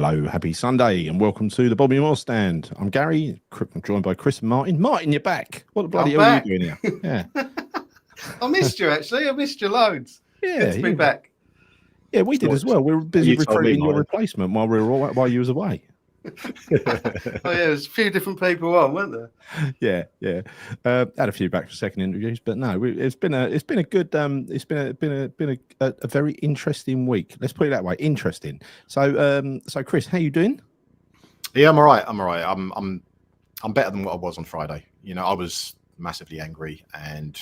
Hello, happy Sunday, and welcome to the Bobby Moore Stand. I'm Gary. I'm joined by Chris and Martin. Martin, you're back. What the bloody hell are you doing here? Yeah, I missed you actually. I missed you loads. yeah, Good to be back. Yeah, we did as well. We were busy recruiting your replacement while you was away. Oh yeah, there's a few different people on, weren't there? Yeah. Had a few back for second interviews, but no, it's been a good it's been a very interesting week. Let's put it that way, interesting. So Chris, how you doing? Yeah, I'm all right. I'm better than what I was on Friday. You know, I was massively angry and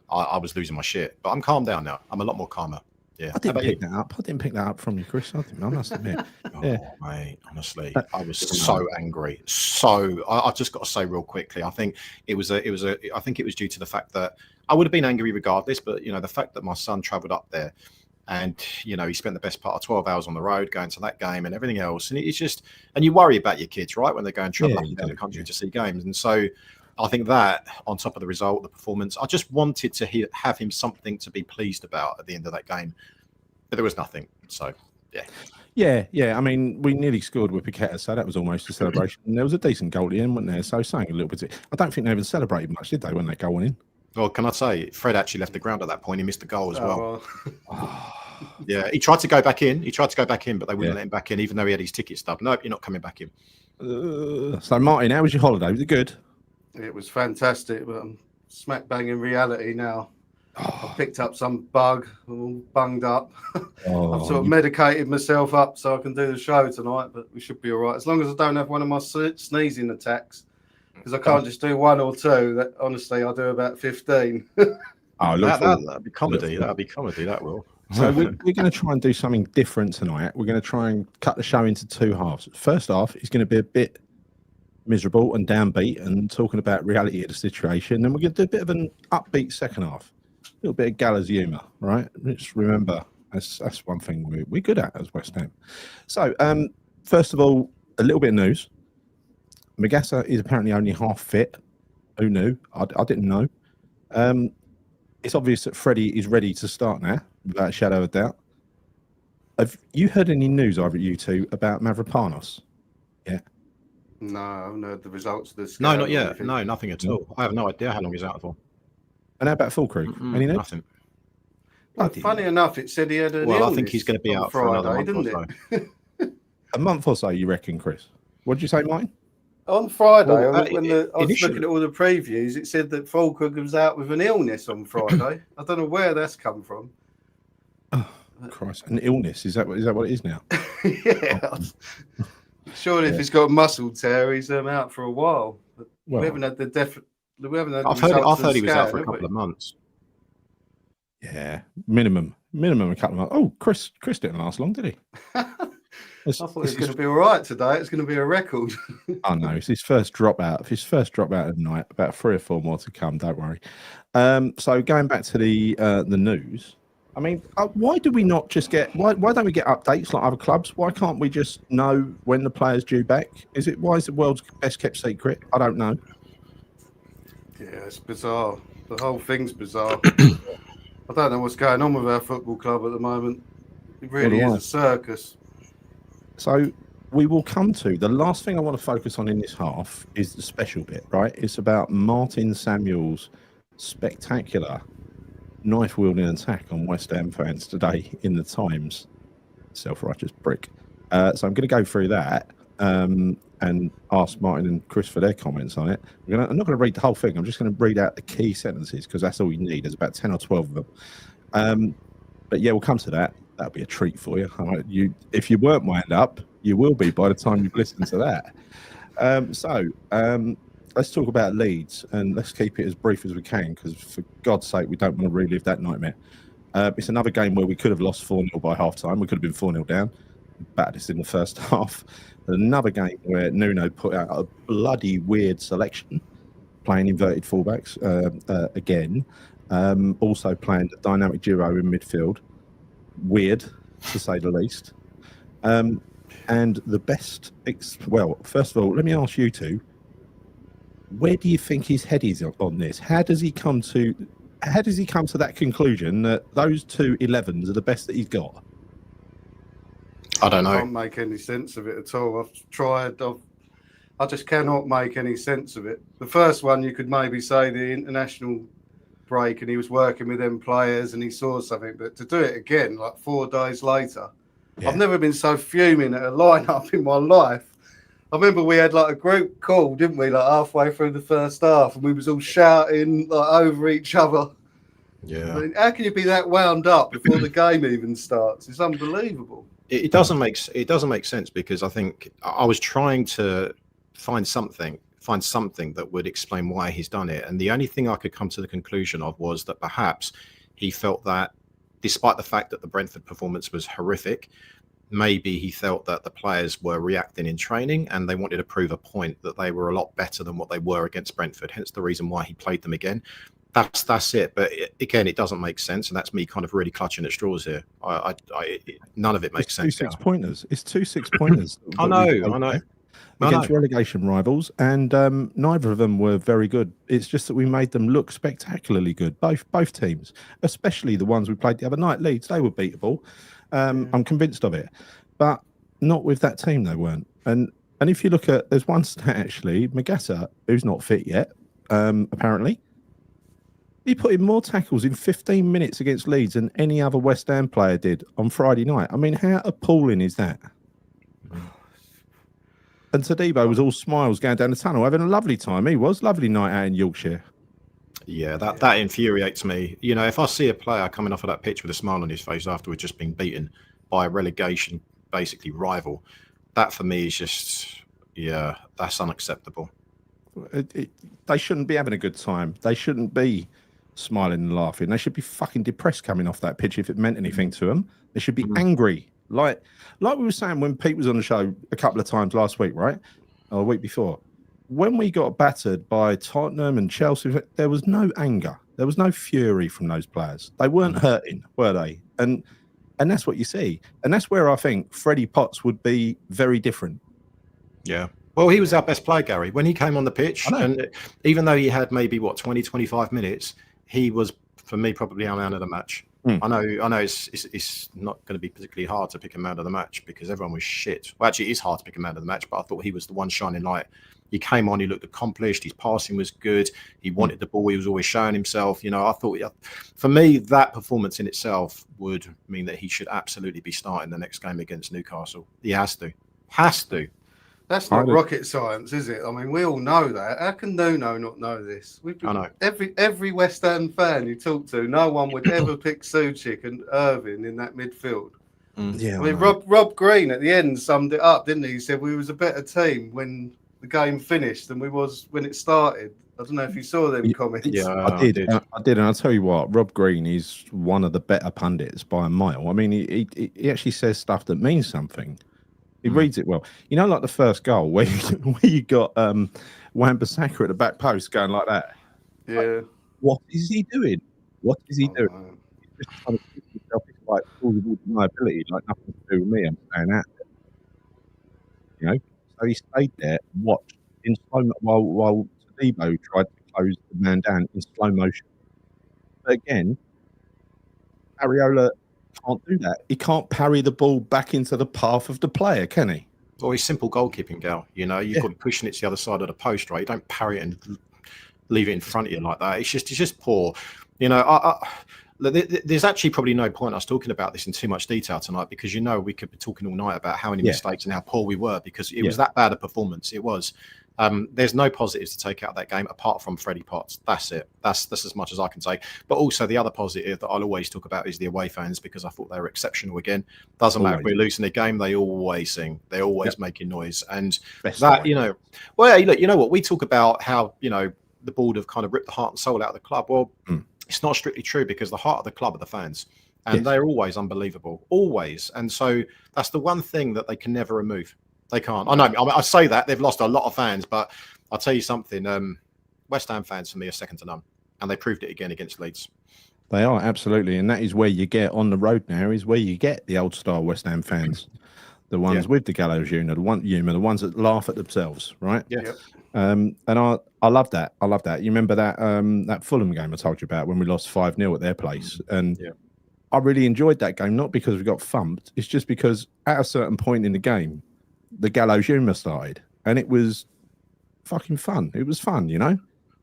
I was losing my shit, but I'm calmed down now. I'm a lot more calmer. Yeah, I didn't pick that up. I didn't pick that up from you, Chris. I must admit. Oh, mate, honestly, I was so angry. So I just got to say real quickly, I think it was due to the fact that I would have been angry regardless, but you know, the fact that my son travelled up there and you know, he spent the best part of 12 hours on the road going to that game and everything else, and it's just, and you worry about your kids, right, when they're going travel up and down the country to see games, and so I think that on top of the result, the performance, I just wanted to have him something to be pleased about at the end of that game, but there was nothing. So, yeah. I mean, we nearly scored with Paqueta, so that was almost a celebration. And there was a decent goal at the end, wasn't there? So saying a little bit. I don't think they even celebrated much, did they, when they go on in? Well, can I say, Fred actually left the ground at that point. He missed the goal as well. Yeah, he tried to go back in. But they wouldn't let him back in, even though he had his ticket stub. Nope, you're not coming back in. So, Martin, how was your holiday? Was it good? It was fantastic, but I'm smack bang in reality now. I picked up some bug, I'm all bunged up. I've sort of medicated myself up so I can do the show tonight, but we should be all right. As long as I don't have one of my sneezing attacks, because I can't just do one or two. That honestly, I do about 15. That'd be comedy. That'd be comedy, that will. So we're going to try and do something different tonight. We're going to try and cut the show into two halves. First half is going to be a bit miserable and downbeat and talking about reality of the situation. Then we're going to do a bit of an upbeat second half, a little bit of gallows humour, right? Let's remember that's one thing we're good at as West Ham. So first of all, a little bit of news. Magassa is apparently only half fit. Who knew? I didn't know. It's obvious that Freddie is ready to start now, without a shadow of doubt. Have you heard any news, either of you two, about Mavropanos? Yeah. No, I haven't heard the results of this. No, not yet. No, nothing at all. I have no idea how long he's out for. And how about Full Crew? Any news? Nothing. Well, funny enough, it said he had an illness. I think he's going to be out for another month or so. A month or so, you reckon, Chris? What did you say, Martin? On Friday, when I was looking at all the previews, it said that Fulkrug was out with an illness on Friday. I don't know where that's come from. Oh, Christ. An illness? Is that what it is now? Yeah. Surely if he's got a muscle tear, he's out for a while. But we haven't had I've heard he was out for a couple of months. Yeah, minimum a couple of months. Oh, Chris didn't last long, did he? I thought it was going to be all right today. It's going to be a record. Oh no, it's his first dropout. Of the night. About 3 or 4 more to come. Don't worry. So going back to the news. I mean, why do we not just get? Why don't we get updates like other clubs? Why can't we just know when the player's due back? Why is the world's best kept secret? I don't know. Yeah, it's bizarre. The whole thing's bizarre. I don't know what's going on with our football club at the moment. It really is a circus. So we will come to the last thing I want to focus on in this half is the special bit, right? It's about Martin Samuel's spectacular knife-wielding attack on West Ham fans today in the Times. Self-righteous prick. So I'm going to go through that and ask Martin and Chris for their comments on it. I'm not going to read the whole thing. I'm just going to read out the key sentences because that's all you need. There's about 10 or 12 of them. But yeah, we'll come to that. That'll be a treat for you. If you weren't wound up, you will be by the time you've listened to that. So let's talk about Leeds, and let's keep it as brief as we can, because for God's sake, we don't want to relive that nightmare. It's another game where we could have lost 4-0 by half-time. We could have been 4-0 down. Battered us in the first half. Another game where Nuno put out a bloody weird selection, playing inverted fullbacks again. Also playing a dynamic duo in midfield. Weird, to say the least. And the best... Well, first of all, let me ask you two, where do you think his head is on this? How does he come to that conclusion that those two 11s are the best that he's got? I don't know. I can't make any sense of it at all. I've tried. I just cannot make any sense of it. The first one, you could maybe say the international break, and he was working with them players and he saw something. But to do it again, like 4 days later, I've never been so fuming at a lineup in my life. I remember we had like a group call, didn't we? Like halfway through the first half, and we was all shouting like over each other. Yeah. I mean, how can you be that wound up before the game even starts? It's unbelievable. It doesn't make sense, because I think I was trying to find something that would explain why he's done it, and the only thing I could come to the conclusion of was that perhaps he felt that, despite the fact that the Brentford performance was horrific, maybe he felt that the players were reacting in training and they wanted to prove a point that they were a lot better than what they were against Brentford, hence the reason why he played them again. That's it. But again, it doesn't make sense, and that's me kind of really clutching at straws here. None of it makes sense. It's 2 6-pointers. It's 2 6-pointers. I know. Against relegation rivals, and neither of them were very good. It's just that we made them look spectacularly good. Both teams, especially the ones we played the other night. Leeds, they were beatable. I'm convinced of it, but not with that team. They weren't. And if you look at, there's one stat actually, Magata, who's not fit yet, apparently. He put in more tackles in 15 minutes against Leeds than any other West Ham player did on Friday night. I mean, how appalling is that? And Tadibo was all smiles going down the tunnel, having a lovely time. He was. Lovely night out in Yorkshire. Yeah, that infuriates me. You know, if I see a player coming off of that pitch with a smile on his face after we've just been beaten by a relegation, basically rival, that for me is just, yeah, that's unacceptable. They shouldn't be having a good time. They shouldn't be smiling and laughing. They should be fucking depressed coming off that pitch if it meant anything to them. They should be angry. Like we were saying when Pete was on the show a couple of times last week, right? Or a week before. When we got battered by Tottenham and Chelsea, there was no anger. There was no fury from those players. They weren't hurting, were they? And that's what you see. And that's where I think Freddie Potts would be very different. Yeah. Well, he was our best player, Gary. When he came on the pitch, and even though he had maybe, 20, 25 minutes, he was, for me, probably our man of the match. I know it's not going to be particularly hard to pick him out of the match because everyone was shit. Well, actually, it is hard to pick him out of the match, but I thought he was the one shining light. He came on, he looked accomplished, his passing was good, he wanted the ball, he was always showing himself. You know, I thought, for me, that performance in itself would mean that he should absolutely be starting the next game against Newcastle. He has to. That's not rocket science, is it? I mean, we all know that. How can Nuno not know this? I know. Every West Ham fan you talk to, no one would ever pick Suchik and Irving in that midfield. Yeah, I mean, Rob Green at the end summed it up, didn't he? He said we was a better team when the game finished than we was when it started. I don't know if you saw them comments. Yeah, I did, and I'll tell you what, Rob Green is one of the better pundits by a mile. I mean, he actually says stuff that means something. He reads it well. You know, like the first goal where you got Wan-Bissaka at the back post going like that. Yeah. Like, what is he doing? What is he doing? He's just trying to keep himself like plausible deniability, like nothing to do with me. I'm saying that. You know, so he stayed there and watched in slow while Tadibo tried to close the man down in slow motion. But again, Ariola can't do that. He can't parry the ball back into the path of the player, can he? Well, he's simple goalkeeping, Gal. You know, you've got to be pushing it to the other side of the post, right? You don't parry it and leave it in front of you like that. It's just poor. You know, there's actually probably no point us talking about this in too much detail tonight because, you know, we could be talking all night about how many mistakes and how poor we were because it was that bad a performance. It was. There's no positives to take out of that game apart from Freddie Potts. That's it. That's as much as I can say. But also the other positive that I'll always talk about is the away fans because I thought they were exceptional again. Doesn't matter if we're losing a game, they always sing. They're always making noise. And you know, well, look, you know what? We talk about how, you know, the board have kind of ripped the heart and soul out of the club. Well, it's not strictly true because the heart of the club are the fans. And they're always unbelievable. Always. And so that's the one thing that they can never remove. They can't. I know. I say that they've lost a lot of fans, but I'll tell you something. West Ham fans for me are second to none, and they proved it again against Leeds. They are absolutely, and that is where you get on the road now. Is where you get the old style West Ham fans, the ones with the gallows humour, the ones that laugh at themselves, right? Yeah. And I love that. You remember that that Fulham game I told you about when we lost 5-0 at their place, and I really enjoyed that game, not because we got thumped. It's just because at a certain point in the game, the gallows humour started, and it was fucking fun. It was fun, you know?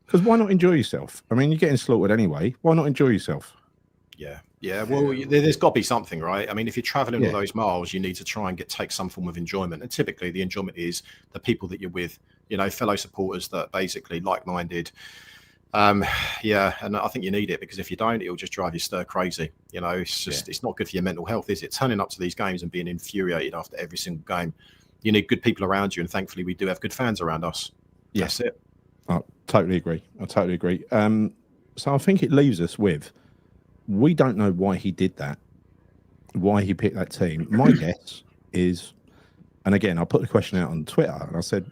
Because why not enjoy yourself? I mean, you're getting slaughtered anyway. Why not enjoy yourself? Yeah. Well, there's got to be something, right? I mean, if you're traveling all Yeah. those miles, you need to try and take some form of enjoyment. And typically, the enjoyment is the people that you're with, you know, fellow supporters that basically like-minded. Yeah, and I think you need it, because if you don't, it'll just drive you stir crazy. You know, it's just it's not good for your mental health, is it? Turning up to these games and being infuriated after every single game. You need good people around you, and thankfully, we do have good fans around us. Yeah. That's it. I totally agree. So I think it leaves us with, we don't know why he did that, why he picked that team. My guess is, and again, I put the question out on Twitter, and I said,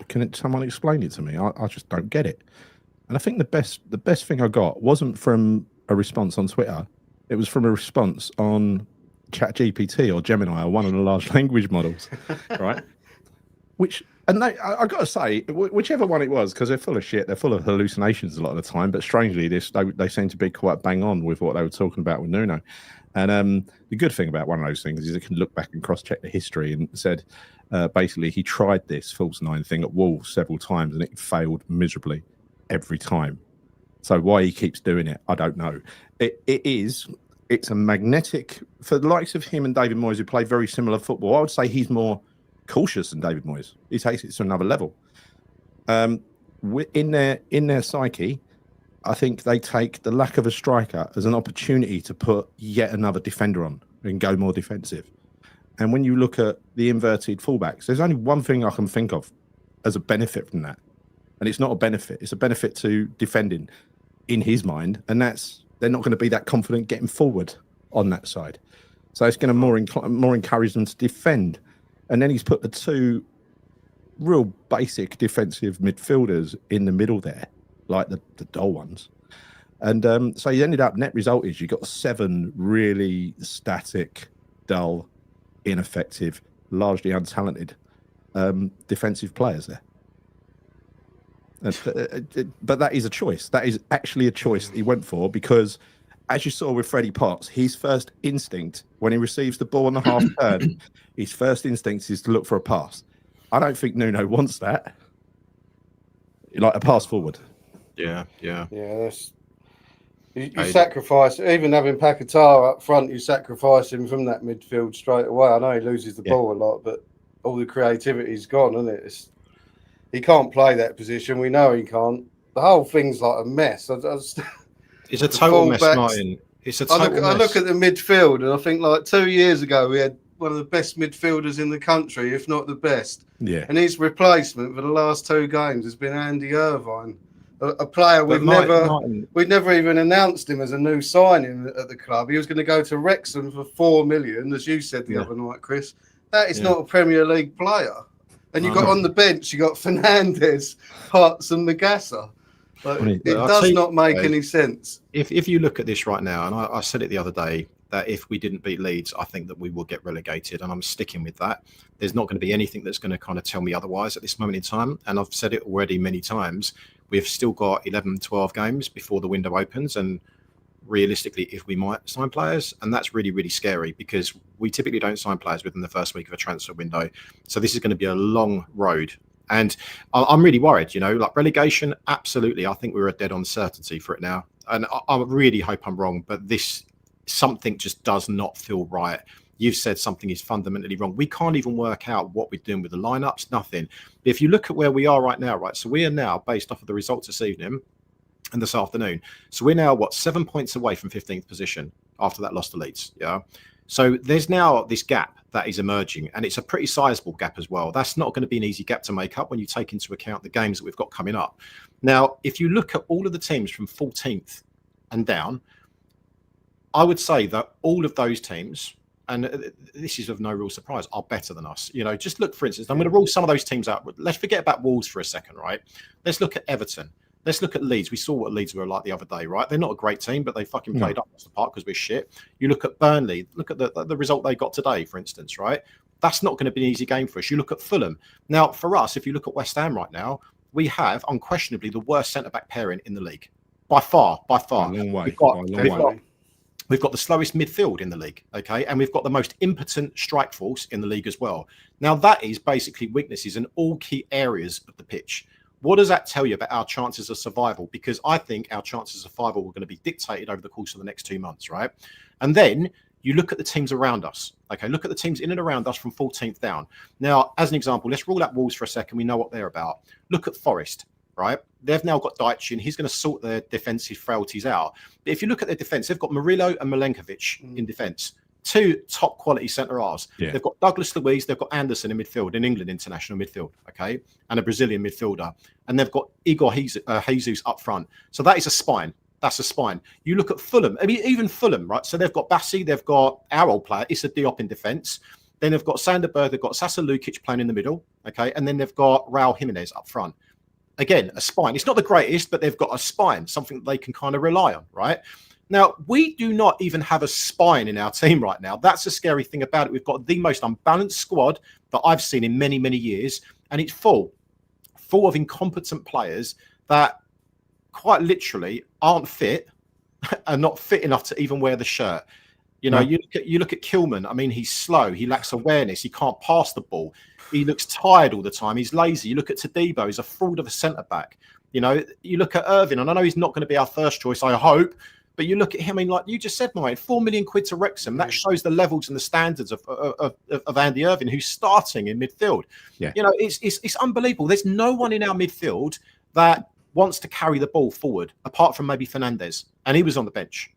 can someone explain it to me? I just don't get it. And I think the best thing I got wasn't from a response on Twitter. It was from a response on ChatGPT or Gemini, or one of the large language models, right? I got to say, whichever one it was, because they're full of shit, they're full of hallucinations a lot of the time. But strangely, they seem to be quite bang on with what they were talking about with Nuno. And the good thing about one of those things is it can look back and cross-check the history, and said basically he tried this false nine thing at Wolves several times, and it failed miserably every time. So why he keeps doing it, I don't know. It's a magnetic for the likes of him and David Moyes, who play very similar football. I would say he's more cautious than David Moyes. He takes it to another level. In their psyche, I think they take the lack of a striker as an opportunity to put yet another defender on and go more defensive. And when you look at the inverted fullbacks, there's only one thing I can think of as a benefit from that. And it's not a benefit. It's a benefit to defending in his mind. And that's, they're not going to be that confident getting forward on that side. So it's going to more encourage them to defend. And then he's put the two real basic defensive midfielders in the middle there, like the dull ones. And so you ended up, net result is you got 7 really static, dull, ineffective, largely untalented defensive players there. But that is a choice. That is actually a choice that he went for, because as you saw with Freddie Potts, his first instinct when he receives the ball on the half turn, his first instinct is to look for a pass. I don't think Nuno wants that. Like a pass forward. Yeah. That's you sacrifice, even having Paquetá up front, you sacrifice him from that midfield straight away. I know he loses the ball a lot, but all the creativity's gone, isn't it? He can't play that position. We know he can't. The whole thing's like a mess. It's a total mess, Martin. It's a total mess. I look at the midfield, and I think like 2 years ago we had one of the best midfielders in the country, if not the best. Yeah. And his replacement for the last 2 games has been Andy Irvine, a player we'd never even announced him as a new signing at the club. He was going to go to Wrexham for 4 million, as you said the other night, Chris. That is not a Premier League player. And you got on the bench, you got Fernandes, Potts, and Magassa. It does not make any sense. If you look at this right now, and I said it the other day, that if we didn't beat Leeds, I think that we will get relegated, and I'm sticking with that. There's not going to be anything that's going to kind of tell me otherwise at this moment in time. And I've said it already many times. We've still got 11, 12 games before the window opens, and realistically, if we might sign players, and that's really, really scary, because we typically don't sign players within the first week of a transfer window. So this is going to be a long road. And I'm really worried, like relegation, absolutely. I think we're a dead on certainty for it now. And I really hope I'm wrong, but something just does not feel right. You've said something is fundamentally wrong. We can't even work out what we're doing with the lineups, nothing. But if you look at where we are right now, right? So we are now, based off of the results this evening and this afternoon. So we're now, 7 points away from 15th position after that loss to Leeds. Yeah. So there's now this gap that is emerging, and it's a pretty sizable gap as well. That's not going to be an easy gap to make up when you take into account the games that we've got coming up. Now, if you look at all of the teams from 14th and down, I would say that all of those teams, and this is of no real surprise, are better than us. Just look, for instance, I'm going to rule some of those teams out. Let's forget about Wolves for a second, right? Let's look at Everton. Let's look at Leeds. We saw what Leeds were like the other day, right? They're not a great team, but they fucking played up Upton Park because we're shit. You look at Burnley. Look at the result they got today, for instance, right? That's not going to be an easy game for us. You look at Fulham. Now, for us, if you look at West Ham right now, we have unquestionably the worst centre-back pairing in the league. By far. By a long way. We've got the slowest midfield in the league, okay? And we've got the most impotent strike force in the league as well. Now, that is basically weaknesses in all key areas of the pitch. What does that tell you about our chances of survival? Because I think our chances of survival are going to be dictated over the course of the next 2 months, right? And then you look at the teams around us, okay? Look at the teams in and around us from 14th down. Now, as an example, let's rule out Wolves for a second. We know what they're about. Look at Forest. Right, they've now got Deitch in. He's going to sort their defensive frailties out. But if you look at their defence, they've got Murillo and Milenkovic in defence, 2 top quality centre halves. Yeah. They've got Douglas Luiz, they've got Anderson in midfield, in England international midfield, okay, and a Brazilian midfielder, and they've got Igor Jesus up front. So that is a spine. That's a spine. You look at Fulham. I mean, even Fulham, right? So they've got Bassi, they've got our old player, Issa Diop in defence. Then they've got Sander Berg, they've got Sasa Lukic playing in the middle, okay, and then they've got Raul Jimenez up front. Again, a spine. It's not the greatest, but they've got a spine, something that they can kind of rely on, right? Now, we do not even have a spine in our team right now. That's the scary thing about it. We've got the most unbalanced squad that I've seen in many, many years, and it's full of incompetent players that quite literally aren't fit and not fit enough to even wear the shirt. You know, you look at Kilman. I mean, he's slow. He lacks awareness. He can't pass the ball. He looks tired all the time. He's lazy. You look at Tadibo. He's a fraud of a centre-back. You know, you look at Irving, and I know he's not going to be our first choice, I hope, but you look at him, I mean, like you just said, Mike, 4 million quid to Wrexham. That shows the levels and the standards of Andy Irving, who's starting in midfield. Yeah. You know, it's unbelievable. There's no one in our midfield that wants to carry the ball forward, apart from maybe Fernandez, and he was on the bench.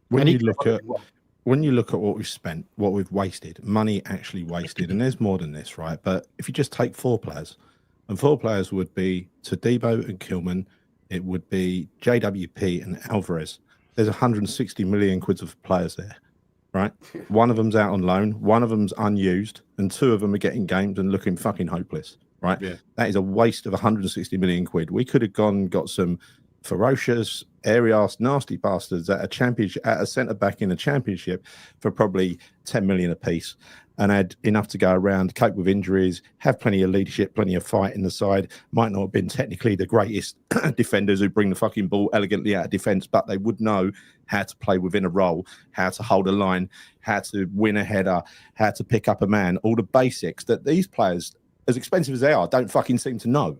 When you look at what we've spent, what we've wasted, money actually wasted, and there's more than this, right? But if you just take 4 players, and 4 players would be Tadibo and Kilman, it would be JWP and Alvarez. There's 160 million quid of players there, right? One of them's out on loan, one of them's unused, and 2 of them are getting games and looking fucking hopeless, right? Yeah. That is a waste of 160 million quid. We could have got some ferocious, airy-ass, nasty bastards at a centre-back in a championship for probably 10 million apiece, and had enough to go around, cope with injuries, have plenty of leadership, plenty of fight in the side. Might not have been technically the greatest defenders who bring the fucking ball elegantly out of defence, but they would know how to play within a role, how to hold a line, how to win a header, how to pick up a man, all the basics that these players, as expensive as they are, don't fucking seem to know.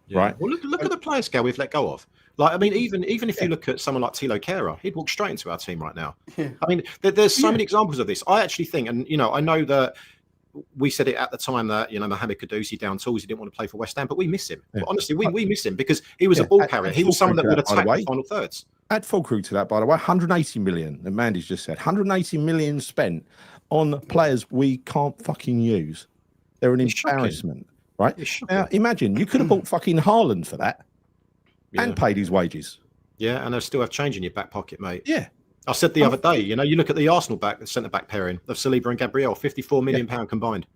Yeah. Right? Well, look at the player scale we've let go of. Like, I mean, even if you look at someone like Tilo Kehrer, he'd walk straight into our team right now. Yeah. I mean, there's so many examples of this. I actually think, and, you know, I know that we said it at the time that, you know, Mohamed Kudus down tools, he didn't want to play for West Ham, but we miss him. Yeah. But honestly, we miss him because he was a ball carrier. He was someone that would attack the final thirds. Add full crew to that, by the way, 180 million, and Mandy's just said, 180 million spent on players we can't fucking use. They're an embarrassment, right? Now, imagine, you could have bought fucking Haaland for that and paid his wages. Yeah, and they'll still have change in your back pocket, mate. Yeah. I said the other day, you know, you look at the Arsenal the centre-back pairing of Saliba and Gabriel, £54 million combined.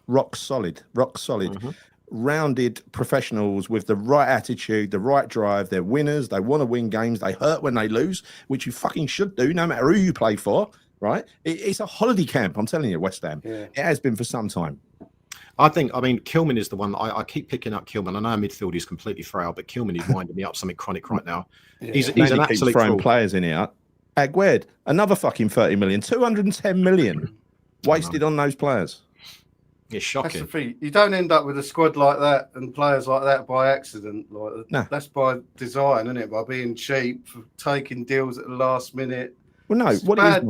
Rock solid. Mm-hmm. Rounded professionals with the right attitude, the right drive. They're winners. They want to win games. They hurt when they lose, which you fucking should do, no matter who you play for, right? It's a holiday camp, I'm telling you, West Ham. Yeah. It has been for some time. I mean, Kilman is the one. I keep picking up Kilman. I know our midfield is completely frail, but Kilman is winding me up something chronic right now. Yeah. He's an absolute throwing players in here. Aguerd, another fucking 30 million, 210 million wasted on those players. It's shocking. That's the thing. You don't end up with a squad like that and players like that by accident. That's by design, isn't it? By being cheap, taking deals at the last minute. Well, no,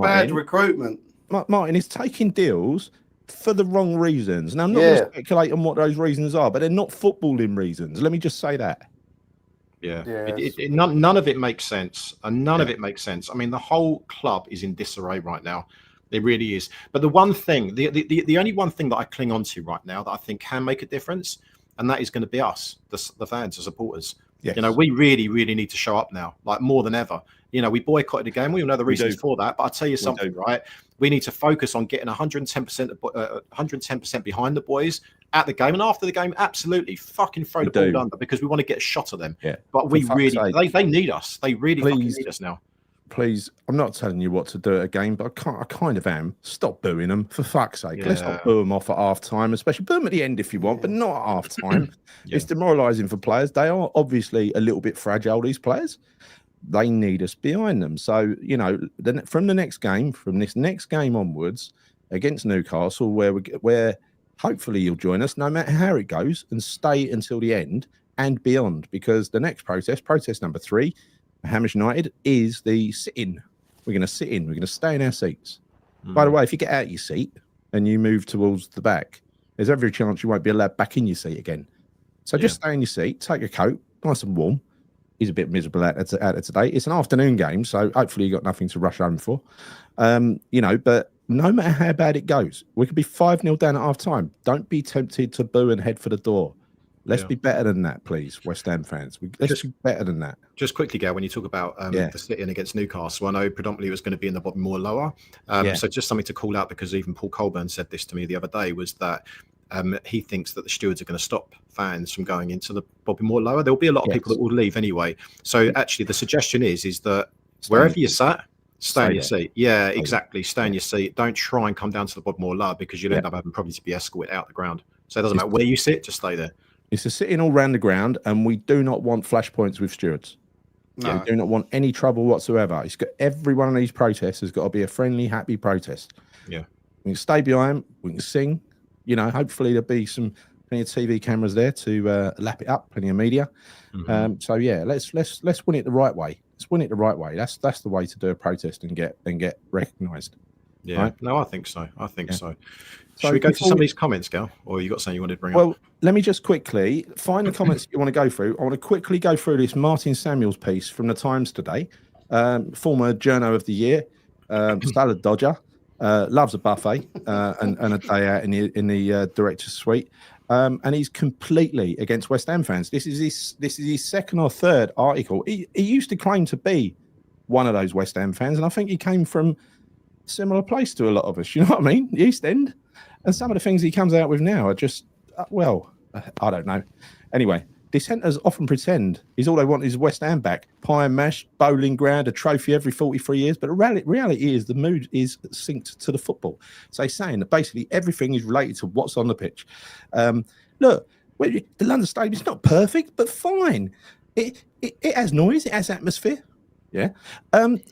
bad recruitment. Martin is taking deals for the wrong reasons. Now, I'm not going to speculate on what those reasons are, but they're not footballing reasons. Let me just say that. Yeah. None of it makes sense. And none of it makes sense. I mean, the whole club is in disarray right now. It really is. But the one thing, the only one thing that I cling on to right now that I think can make a difference, and that is going to be us, the fans, the supporters. Yes. You know, we really, really need to show up now, like more than ever. You know, we boycotted the game. We all know the reasons for that. But I'll tell you something, right? We need to focus on getting 110% behind the boys at the game. And after the game, absolutely fucking throw the ball under because we want to get a shot at them. Yeah. But we really, they need us. They really fucking need us now. Please, I'm not telling you what to do at a game, but I kind of am. Stop booing them, for fuck's sake. Let's not boo them off at half time, especially boo them at the end if you want, but not at half time. It's demoralising for players. They are obviously a little bit fragile, these players. they need us behind them. So, you know, from this next game onwards against Newcastle, where hopefully you'll join us, no matter how it goes, and stay until the end and beyond, because the next protest number 3, Hamish United, is the sit-in. We're going to sit in. We're going to stay in our seats. By the way, if you get out of your seat and you move towards the back, there's every chance you won't be allowed back in your seat again. So just stay in your seat, take a coat, nice and warm. He's a bit miserable out of today. It's an afternoon game, so hopefully you got nothing to rush home for. You know, but no matter how bad it goes, we could be 5-0 down at half time. Don't be tempted to boo and head for the door. Let's be better than that, please, West Ham fans. Let's be better than that. Just quickly, Gail, when you talk about the sit-in against Newcastle, I know predominantly it was going to be in the bottom more lower. So just something to call out, because even Paul Colburn said this to me the other day, was that he thinks that the stewards are going to stop fans from going into the Bobby Moore lower. There'll be a lot of people that will leave anyway. So actually, the suggestion is that wherever you're sat, stay in your seat. Yeah, exactly. Stay in your seat. Don't try and come down to the Bobby Moore lower, because you'll end up having probably to be escorted out the ground. So it doesn't matter where you sit, just stay there. It's a sitting all round the ground, and we do not want flashpoints with stewards. No. We do not want any trouble whatsoever. It's got, every one of these protests has got to be a friendly, happy protest. Yeah, we can stay behind. We can sing. You know, hopefully there'll be plenty of TV cameras there to lap it up. Plenty of media. So yeah, let's win it the right way. Let's win it the right way. That's the way to do a protest and get recognised. Yeah. Right? No, I think so. Should we go to some of these comments, Gal? Or you got something you wanted to bring up? Well, let me just quickly find the comments you want to go through. I want to quickly go through this Martin Samuels piece from the Times today. Former Journo of the Year, Salad Dodger, loves a buffet and a day out in the director's suite. And he's completely against West Ham fans. This is his second or third article. He used to claim to be one of those West Ham fans, and I think he came from a similar place to a lot of us. You know what I mean? The East End. And some of the things he comes out with now are just, I don't know. Anyway, dissenters often pretend all they want is West Ham back. Pie and mash, bowling ground, a trophy every 43 years. But the reality is the mood is synced to the football. So he's saying that basically everything is related to what's on the pitch. Look, the London Stadium is not perfect, but fine. It has noise, it has atmosphere. Yeah.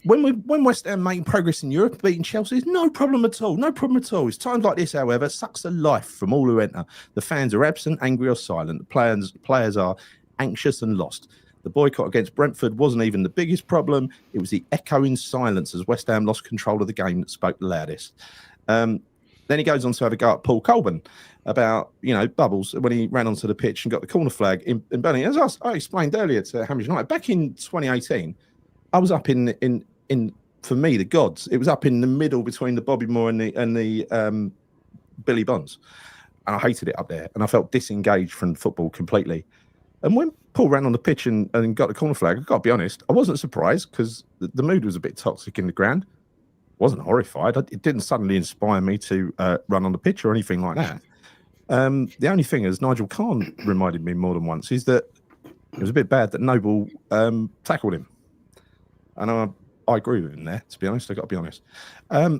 When West Ham making progress in Europe, beating Chelsea, no problem at all. No problem at all. It's times like this, however, sucks the life from all who enter. The fans are absent, angry, or silent. The players are anxious and lost. The boycott against Brentford wasn't even the biggest problem. It was the echoing silence as West Ham lost control of the game that spoke the loudest. Then he goes on to have a go at Paul Colburn about, Bubbles, when he ran onto the pitch and got the corner flag in Birmingham. As I explained earlier to Hamish United, back in 2018, I was up in for me, the gods. It was up in the middle between the Bobby Moore and the Billy Bonds. And I hated it up there. And I felt disengaged from football completely. And when Paul ran on the pitch and got the corner flag, I've got to be honest, I wasn't surprised, because the mood was a bit toxic in the ground. Wasn't horrified. It didn't suddenly inspire me to run on the pitch or anything like that. The only thing, as Nigel Khan reminded me more than once, is that it was a bit bad that Noble tackled him. And I agree with him there, to be honest. I've got to be honest.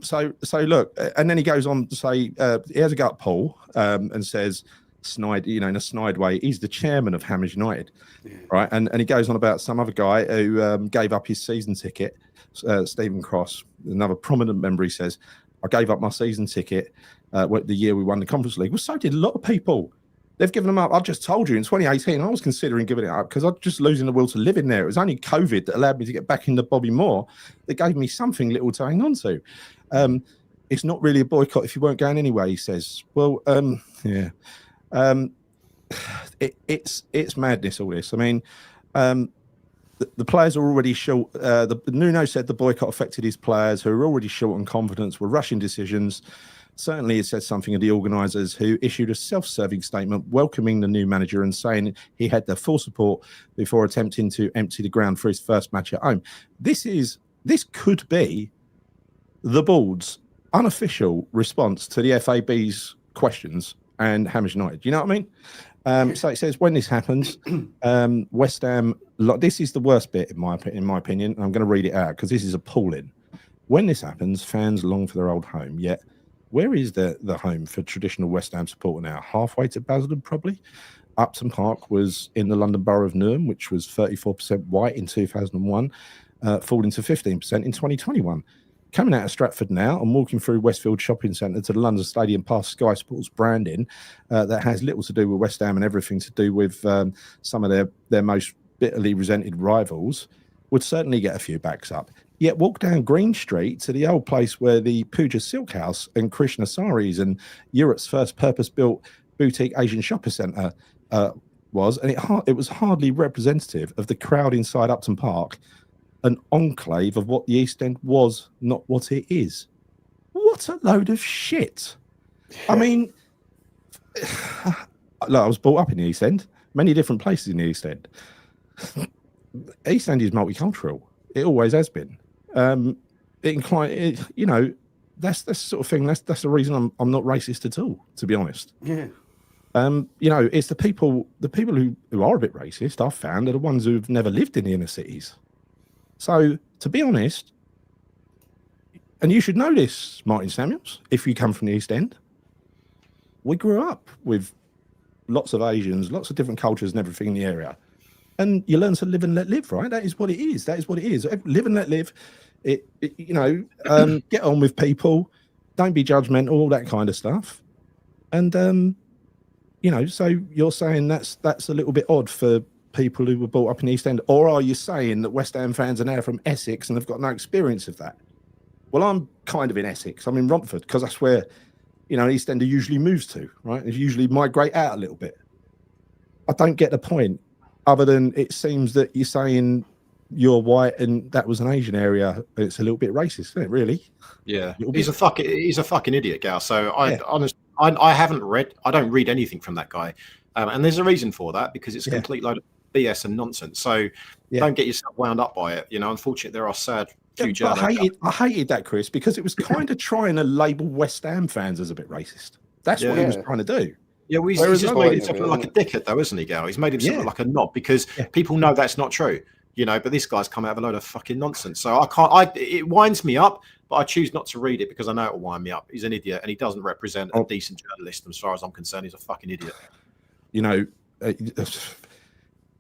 So look, and then he goes on to say, he has a go at Paul and says, snide, in a snide way, he's the chairman of Hamish United, right? And he goes on about some other guy who gave up his season ticket, Stephen Cross, another prominent member. He says, I gave up my season ticket the year we won the Conference League. Well, so did a lot of people. They've given them up. I just told you in 2018, I was considering giving it up because I was just losing the will to live in there. It was only COVID that allowed me to get back into Bobby Moore that gave me something little to hang on to. It's not really a boycott if you weren't going anyway, he says. Well, yeah. It's madness, all this. I mean, the players are already short. Nuno said the boycott affected his players who are already short on confidence, were rushing decisions. Certainly, it says something of the organisers, who issued a self-serving statement welcoming the new manager and saying he had their full support before attempting to empty the ground for his first match at home. This could be the board's unofficial response to the FAB's questions and Hamish United. You know what I mean? So it says, when this happens, West Ham, this is the worst bit in my opinion. I'm going to read it out because this is appalling. When this happens, fans long for their old home, yet where is the home for traditional West Ham supporter now? Halfway to Basildon, probably. Upton Park was in the London Borough of Newham, which was 34% white in 2001, falling to 15% in 2021. Coming out of Stratford now, I'm walking through Westfield Shopping Centre to the London Stadium past Sky Sports branding that has little to do with West Ham and everything to do with some of their most bitterly resented rivals, would certainly get a few backs up. Yet walk down Green Street to the old place where the Pooja Silk House and Krishna Saris and Europe's first purpose-built boutique Asian shopping centre was, and it was hardly representative of the crowd inside Upton Park, an enclave of what the East End was, not what it is. What a load of shit. I mean, look, I was brought up in the East End, many different places in the East End. East End is multicultural. It always has been. You know, that's the sort of thing. That's the reason I'm not racist at all, to be honest. Yeah. You know, it's the people who are a bit racist, I've found, are the ones who've never lived in the inner cities. So, to be honest, and you should know this, Martin Samuels, if you come from the East End, we grew up with lots of Asians, lots of different cultures and everything in the area. And you learn to live and let live, right? That is what it is. That is what it is. Live and let live. Get on with people. Don't be judgmental, all that kind of stuff. And, so you're saying that's a little bit odd for people who were brought up in the East End, or are you saying that West Ham fans are now from Essex and have got no experience of that? Well, I'm kind of in Essex. I'm in Romford because that's where, East Ender usually moves to, right? They usually migrate out a little bit. I don't get the point, other than it seems that you're saying you're white and that was an Asian area. It's a little bit racist, isn't it? Really? Yeah, he's a fucking idiot, Gal. So I haven't read. I don't read anything from that guy, and there's a reason for that because it's a complete load of BS and nonsense. So don't get yourself wound up by it. Unfortunately, there are sad huge. I hated that, Chris, because it was kind of trying to label West Ham fans as a bit racist. That's what he was trying to do. Yeah, well, he's just made himself look like a dickhead, though, isn't he, Gal? He's made himself look like a knob because people know that's not true. But this guy's come out of a load of fucking nonsense. So it winds me up, but I choose not to read it because I know it will wind me up. He's an idiot and he doesn't represent a decent journalist. As far as I'm concerned, he's a fucking idiot.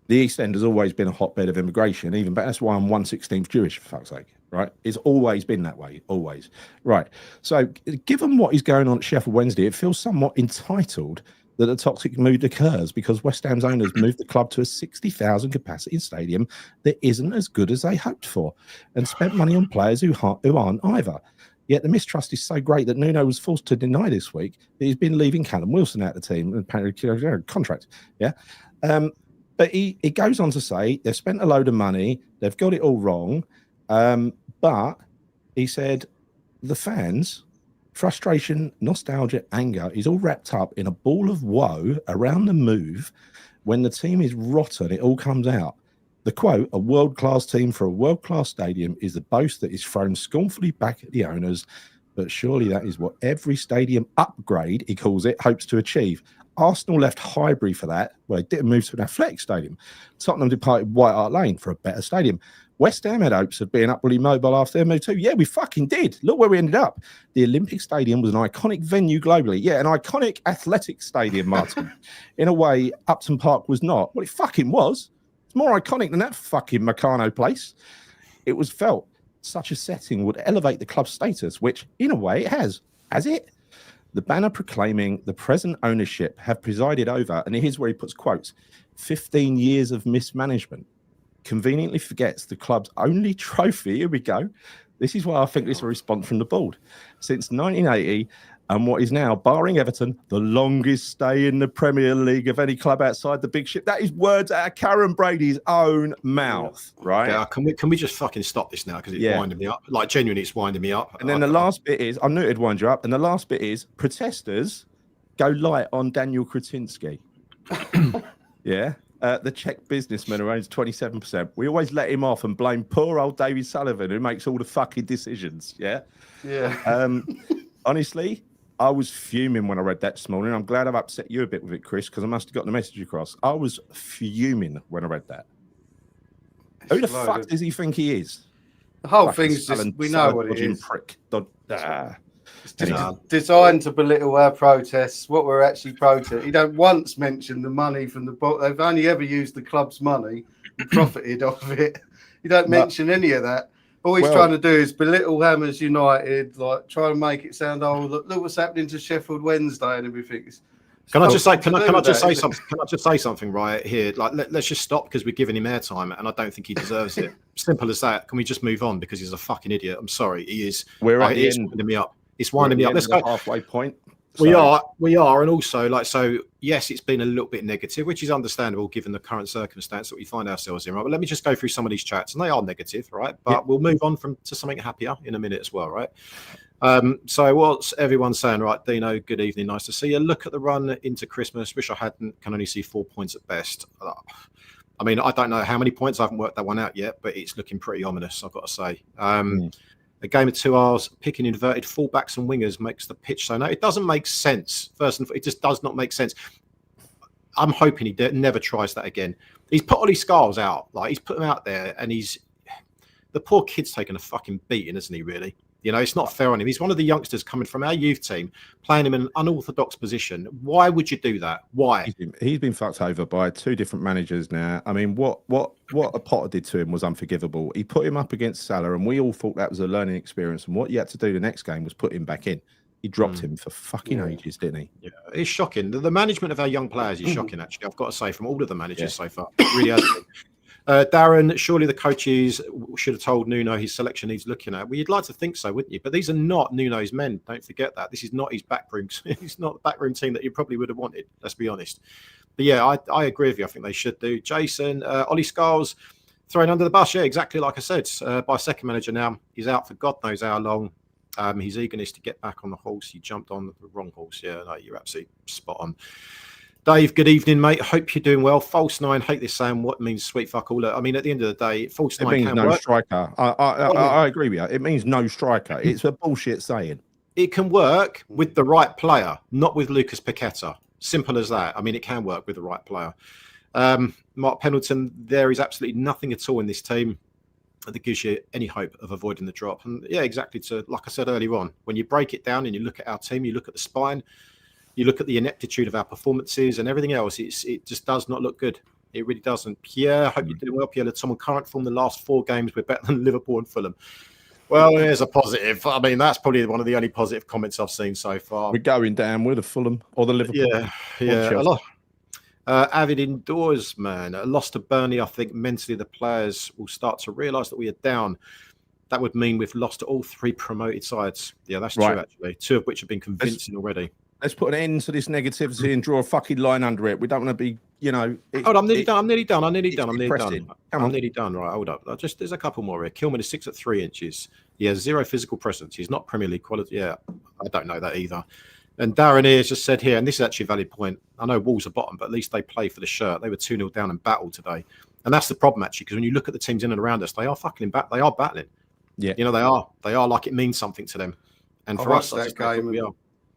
The East End has always been a hotbed of immigration, but that's why I'm 1/16 Jewish, for fuck's sake, right? It's always been that way, always. Right. So given what is going on at Sheffield Wednesday, it feels somewhat entitled that a toxic mood occurs because West Ham's owners moved the club to a 60,000 capacity stadium that isn't as good as they hoped for and spent money on players who aren't either. Yet the mistrust is so great that Nuno was forced to deny this week that he's been leaving Callum Wilson out of the team and apparently contract. Yeah. But he goes on to say they've spent a load of money, they've got it all wrong. But he said the fans' frustration, nostalgia, anger is all wrapped up in a ball of woe around the move. When the team is rotten, it all comes out. The quote, a world-class team for a world-class stadium, is the boast that is thrown scornfully back at the owners. But surely that is what every stadium upgrade, he calls it, hopes to achieve. Arsenal left Highbury for that. Well, they didn't move to an athletic stadium. Tottenham departed White Hart Lane for a better stadium. West Ham had hopes of being upwardly mobile after their move too. Yeah, we fucking did. Look where we ended up. The Olympic Stadium was an iconic venue globally. Yeah, an iconic athletic stadium, Martin. In a way, Upton Park was not. Well, it fucking was. It's more iconic than that fucking Meccano place. It was felt such a setting would elevate the club's status, which, in a way, it has. Has it? The banner proclaiming the present ownership have presided over, and here's where he puts quotes, 15 years of mismanagement. Conveniently forgets the club's only trophy. Here we go. This is why I think this is a response from the board. Since 1980, and what is now, barring Everton, the longest stay in the Premier League of any club outside the big ship. That is words out of Karen Brady's own mouth, right? Yeah, can we just fucking stop this now? Because it's winding me up. Like, genuinely, it's winding me up. And then the last bit is, I knew it'd wind you up, and the last bit is, protesters go light on Daniel Kretinsky. Yeah. The Czech businessman who owns 27%. We always let him off and blame poor old David Sullivan who makes all the fucking decisions. Yeah. Yeah. Honestly, I was fuming when I read that this morning. I'm glad I've upset you a bit with it, Chris, because I must have gotten the message across. I was fuming when I read that. Who the fuck does he think he is? The whole thing's just, we know what it is. Prick. Designed to belittle our protests, what we're actually protesting. He don't once mention the money from the book. They've only ever used the club's money and profited off it. You don't mention any of that. All he's trying to do is belittle Hammers United, like try to make it sound, oh, look what's happening to Sheffield Wednesday and everything. Can I just say something right here? Like, let's just stop because we're giving him airtime, and I don't think he deserves it. Simple as that. Can we just move on because he's a fucking idiot? I'm sorry, he is. We're at the end. Winding me up. It's winding me up. Let's go halfway point. We are, and also yes, it's been a little bit negative, which is understandable given the current circumstance that we find ourselves in, right? But let me just go through some of these chats, and they are negative, right? But we'll move on to something happier in a minute as well, right? So what's everyone saying, right? Dino, good evening, nice to see you. Look at the run into Christmas. Wish I hadn't. Can only see 4 points at best. I mean, I don't know how many points. I haven't worked that one out yet, but it's looking pretty ominous, I've got to say. A game of 2 hours, picking inverted fullbacks and wingers makes the pitch so. No, it doesn't make sense. It just does not make sense. I'm hoping he never tries that again. He's put Ollie Scarles out. Like, he's put him out there, and the poor kid's taken a fucking beating, isn't he, really? You know, it's not fair on him. He's one of the youngsters coming from our youth team, playing him in an unorthodox position. Why would you do that? Why? He's been fucked over by 2 different managers now. I mean, what a Potter did to him was unforgivable. He put him up against Salah, and we all thought that was a learning experience. And what you had to do the next game was put him back in. He dropped him for fucking ages, didn't he? Yeah, it's shocking. The management of our young players is shocking, actually. I've got to say, from all of the managers so far. It really has been. Darren, surely the coaches should have told Nuno his selection needs looking at. Well, you'd like to think so, wouldn't you? But these are not Nuno's men. Don't forget that. This is not his backroom. It's not the backroom team that you probably would have wanted. Let's be honest. But yeah, I agree with you. I think they should do. Jason, Ollie Scarles thrown under the bus. Yeah, exactly like I said. By second manager now. He's out for God knows how long. His eagerness to get back on the horse. He jumped on the wrong horse. Yeah, no, you're absolutely spot on. Dave, good evening, mate. Hope you're doing well. False 9, hate this saying. What means sweet fuck all? I mean, at the end of the day, false 9 means can no work. Striker. I agree with you. It means no striker. It's a bullshit saying. It can work with the right player, not with Lucas Paqueta. Simple as that. I mean, it can work with the right player. Mark Pendleton, there is absolutely nothing at all in this team that gives you any hope of avoiding the drop. And yeah, exactly. Like I said earlier on, when you break it down and you look at our team, you look at the spine, you look at the ineptitude of our performances and everything else, it just does not look good. It really doesn't. Pierre, I hope you're doing well. Pierre, on current form, the last 4 games, we're better than Liverpool and Fulham. Well, there's a positive. I mean, that's probably one of the only positive comments I've seen so far. We're going down with the Fulham or the Liverpool. Yeah. A lot. Avid indoors, man. A loss to Burnley, I think mentally the players will start to realise that we are down. That would mean we've lost to all 3 promoted sides. Yeah, that's true, actually. 2 of which have been convincing already. Let's put an end to this negativity and draw a fucking line under it. We don't want to be, Hold on, I'm nearly done. I'm nearly done. Right, hold up. There's a couple more here. Kilman is 6 at 3 inches. He has 0 physical presence. He's not Premier League quality. Yeah, I don't know that either. And Darren here has just said here, and this is actually a valid point. I know Wolves are bottom, but at least they play for the shirt. They were 2-0 down and battled today. And that's the problem, actually, because when you look at the teams in and around us, they are fucking they are battling. Yeah. You know, they are. They are like it means something to them. And for us, that game, we are.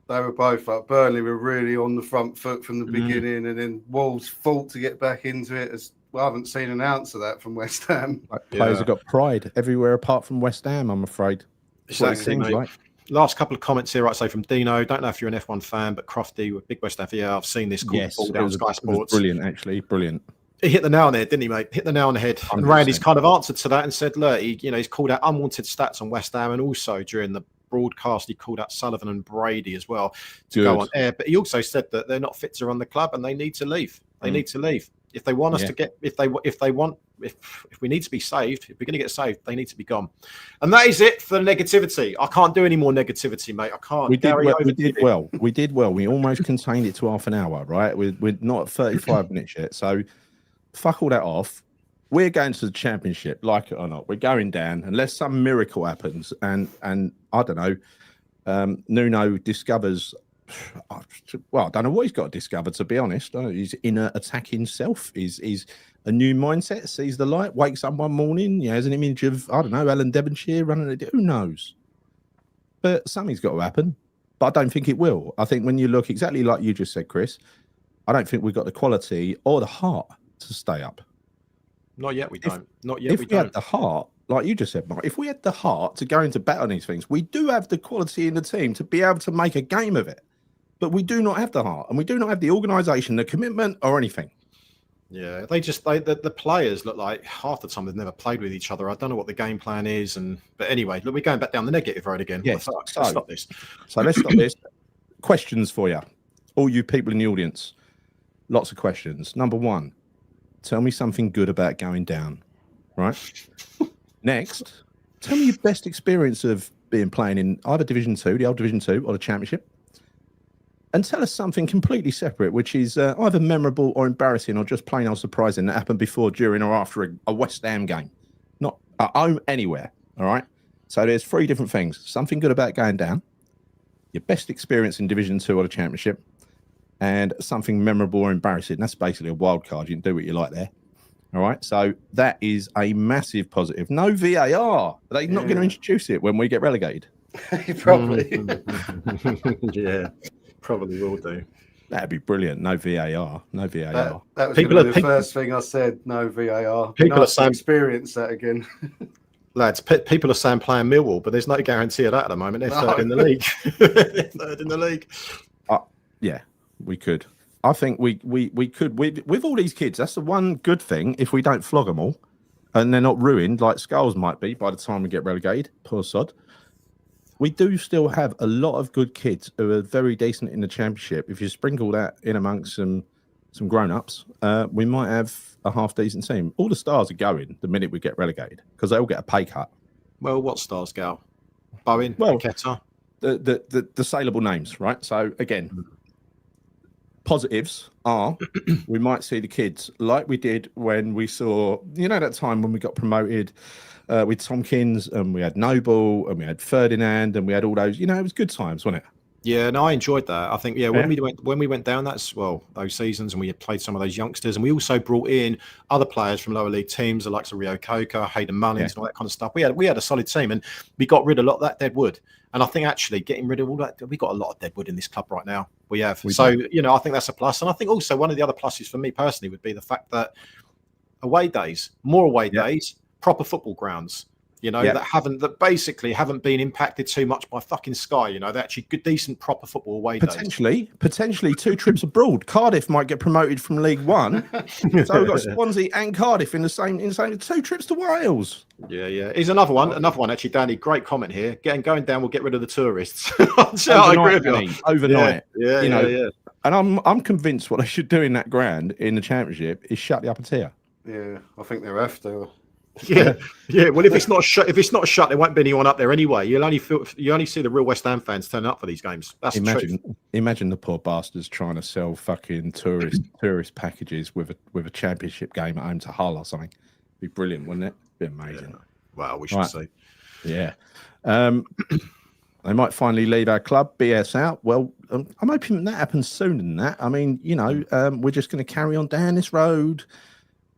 They were both up. Burnley were really on the front foot from the beginning, and then Wolves fought to get back into it. I haven't seen an ounce of that from West Ham. Players have got pride everywhere apart from West Ham, I'm afraid. Exactly, mate. Last couple of comments here, I'd say from Dino. Don't know if you're an F1 fan, but Crofty, big West Ham. Yeah, I've seen this called ball down Sky Sports. Brilliant, actually, brilliant. He hit the nail on the head, didn't he, mate? Hit the nail on the head. 100%. And Randy's kind of answered to that and said, look, he's called out unwanted stats on West Ham, and also during the broadcast he called out Sullivan and Brady as well to go on air. But he also said that they're not fit to run the club and they need to leave. They need to leave. If they want us to get, if we need to be saved, if we're going to get saved, they need to be gone. And that is it for the negativity. I can't do any more negativity, mate. I can't. We did well. We almost contained it to half an hour, right? We're not at 35 minutes yet. So fuck all that off. We're going to the championship, like it or not. We're going down unless some miracle happens. And I don't know, Nuno discovers, well, I don't know what he's got to discover, to be honest. His inner attacking self is a new mindset, sees the light, wakes up one morning, has an image of, I don't know, Alan Devonshire running it. Who knows? But something's got to happen. But I don't think it will. I think when you look exactly like you just said, Chris, I don't think we've got the quality or the heart to stay up. Not yet, we don't. Not yet, if we had the heart, like you just said, Mark, if we had the heart to go into bat on these things, we do have the quality in the team to be able to make a game of it. But we do not have the heart, and we do not have the organisation, the commitment, or anything. Yeah, the players look like half the time they've never played with each other. I don't know what the game plan is, but anyway, look, we're going back down the negative road again. Yes, Let's stop this. So let's stop this. Questions for you, all you people in the audience. Lots of questions. Number one, tell me something good about going down. Right. Next, tell me your best experience of playing in either Division 2, the old Division 2, or the Championship. And tell us something completely separate, which is either memorable or embarrassing or just plain old surprising that happened before, during, or after a West Ham game. Not at home, anywhere. All right. So there's 3 different things. Something good about going down, your best experience in Division 2 or the Championship, and something memorable or embarrassing. That's basically a wild card. You can do what you like there. All right. So that is a massive positive. No VAR. They're not going to introduce it when we get relegated. Probably. Yeah. Probably will do. That'd be brilliant. No VAR. No VAR. That was the first thing I said. No VAR. People are saying experience that again. Lads, people are saying playing Millwall, but there's no guarantee of that at the moment. They're third in the league. They're third in the league. Yeah, we could. I think we could with all these kids. That's the one good thing. If we don't flog them all, and they're not ruined like Skulls might be by the time we get relegated. Poor sod. We do still have a lot of good kids who are very decent in the Championship. If you sprinkle that in amongst some grown-ups, we might have a half-decent team. All the stars are going the minute we get relegated because they all get a pay cut. Well, what stars, Gal? Bowen, Ketter? The saleable names, right? So, again, positives are we might see the kids like we did when we saw, that time when we got promoted with Tompkins, and we had Noble, and we had Ferdinand, and we had all those. It was good times, wasn't it? Yeah, no, I enjoyed that. I think, when we went down, those seasons, and we had played some of those youngsters, and we also brought in other players from lower league teams, the likes of Rio Coca, Hayden Mullins, and all that kind of stuff. We had a solid team, and we got rid of a lot of that dead wood. And I think actually getting rid of all that, we got a lot of dead wood in this club right now. We have. I think that's a plus. And I think also one of the other pluses for me personally would be the fact that more away days, proper football grounds, that basically haven't been impacted too much by fucking Sky. They're actually good, decent, proper football away days. Potentially 2 trips abroad. Cardiff might get promoted from League One, so we've got Swansea and Cardiff in the same 2 trips to Wales. Yeah. Here's another one. Actually, Danny, great comment here. Going down will get rid of the tourists. I agree with you. Overnight, yeah. And I'm convinced what they should do in that ground in the Championship is shut the upper tier. Yeah, I think they're after. Yeah. Well, if it's not shut, there won't be anyone up there anyway. You only see the real West Ham fans turning up for these games. That's imagine the poor bastards trying to sell fucking tourist packages with a Championship game at home to Hull or something. It'd be brilliant, wouldn't it? It'd be amazing. Yeah. Well, we should see. Yeah. They might finally leave our club, BS out. Well, I'm hoping that happens sooner than that. I mean, we're just going to carry on down this road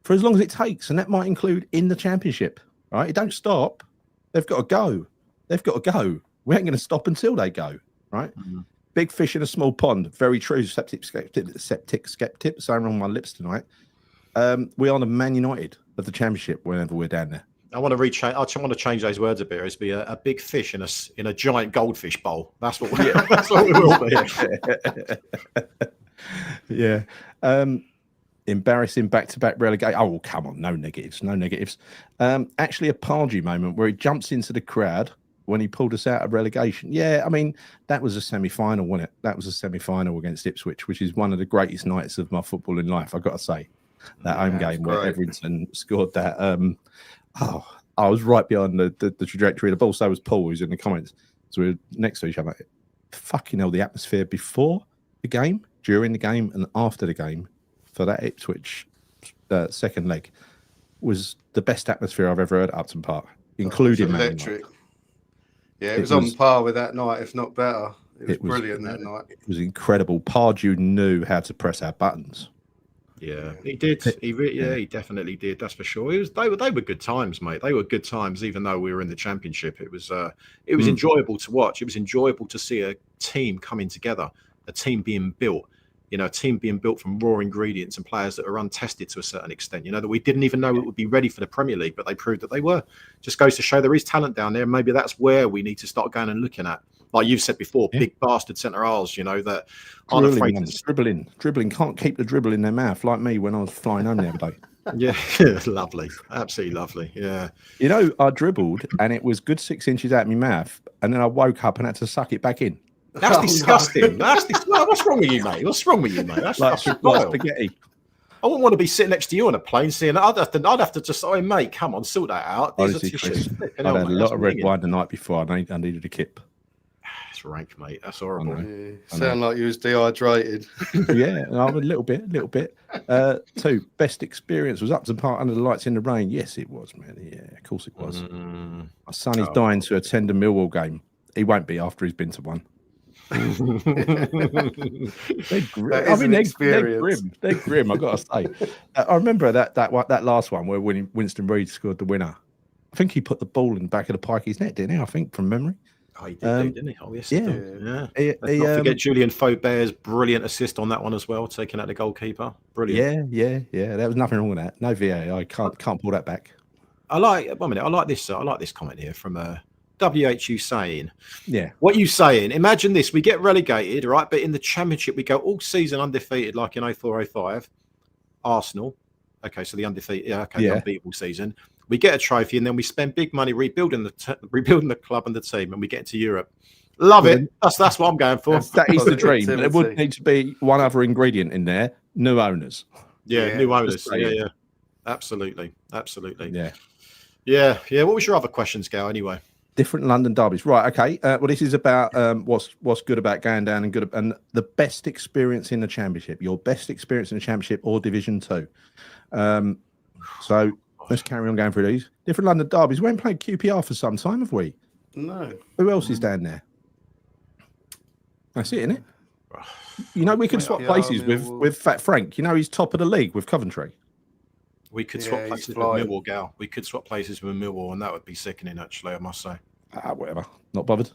for as long as it takes, and that might include in the Championship, right? It don't stop. They've got to go. We ain't going to stop until they go, right? Mm-hmm. Big fish in a small pond. Very true. Septic skeptic. Saying on my lips tonight. We are the Man United of the Championship whenever we're down there. I want to change those words a bit. It's be a big fish in a giant goldfish bowl. That's what we will be. Yeah. Embarrassing back-to-back relegate. Oh, come on, no negatives. Actually, a Pardew moment where he jumps into the crowd when he pulled us out of relegation. Yeah, I mean, that was a semi-final, wasn't it? That was a semi-final against Ipswich, which is one of the greatest nights of my footballing life, I've got to say. That home game where Everington scored that. I was right behind the trajectory of the ball. So was Paul, who's in the comments. So we were next to each other. Fucking hell, the atmosphere before the game, during the game, and after the game for that Ipswich second leg was the best atmosphere I've ever heard at Upton Park, including electric. Yeah, it was on par with that night, if not better. It was brilliant that night. It was incredible. Pardew knew how to press our buttons. Yeah, he did. He definitely did. That's for sure. They were good times, mate. They were good times, even though we were in the Championship. It was enjoyable to watch. It was enjoyable to see a team coming together, a team being built, you know, a team being built from raw ingredients and players that are untested to a certain extent, you know, that we didn't even know it would be ready for the Premier League, but they proved that they were. Just goes to show there is talent down there. And maybe that's where we need to start going and looking at. Like you've said before, big bastard centre halves, you know, that aren't afraid to dribbling, can't keep the dribble in their mouth like me when I was flying home the other day. Yeah, lovely, absolutely lovely. Yeah, you know, I dribbled and it was good 6 inches out of my mouth, and then I woke up and had to suck it back in. That's disgusting. That's what's wrong with you, mate? What's wrong with you, mate? That's like spaghetti. I wouldn't want to be sitting next to you on a plane seeing that. I'd have to just, oh, mate, come on, sort that out. Honestly, Chris, I'd had a lot of red wine the night before. I needed a kip. That's rank, mate. That's horrible. Yeah, sound like you was dehydrated. Yeah, a little bit. 2, best experience was Upton Park under the lights in the rain. Yes, it was, man. Yeah, of course it was. My son is dying to attend a Millwall game. He won't be after he's been to one. They're grim. They're grim. I gotta say. I remember that last one where Winston Reid scored the winner. I think he put the ball in the back of the Pikey's net, didn't he? I think from memory. Oh, he did, didn't he? Oh, yes, he did. Yeah. Let's not forget Julian Faubert's brilliant assist on that one as well, taking out the goalkeeper. Brilliant. Yeah. There was nothing wrong with that. No VAR. I can't pull that back. I like this. I like this comment here from WHU saying, yeah, what you saying? Imagine this: we get relegated, right? But in the Championship, we go all season undefeated, like in 04-05. Arsenal, okay, so the undefeated, the unbeatable season. We get a trophy, and then we spend big money rebuilding the club and the team, and we get into Europe. Love it. That's what I'm going for. That is the dream. There would need to be one other ingredient in there: new owners. Yeah, new owners. Yeah, absolutely. Yeah. What was your other questions, Gal? Anyway. Different London derbies, right? Okay. Well, this is about what's good about going down and the best experience in the Championship. Your best experience in the Championship or Division 2. So let's carry on going through these different London derbies. We haven't played QPR for some time, have we? No. Who else is down there? That's it, isn't it? You know, we could swap places with Fat Frank. You know, he's top of the league with Coventry. We could swap places with Millwall, Gal. We could swap places with Millwall, and that would be sickening, actually, I must say. Whatever. Not bothered.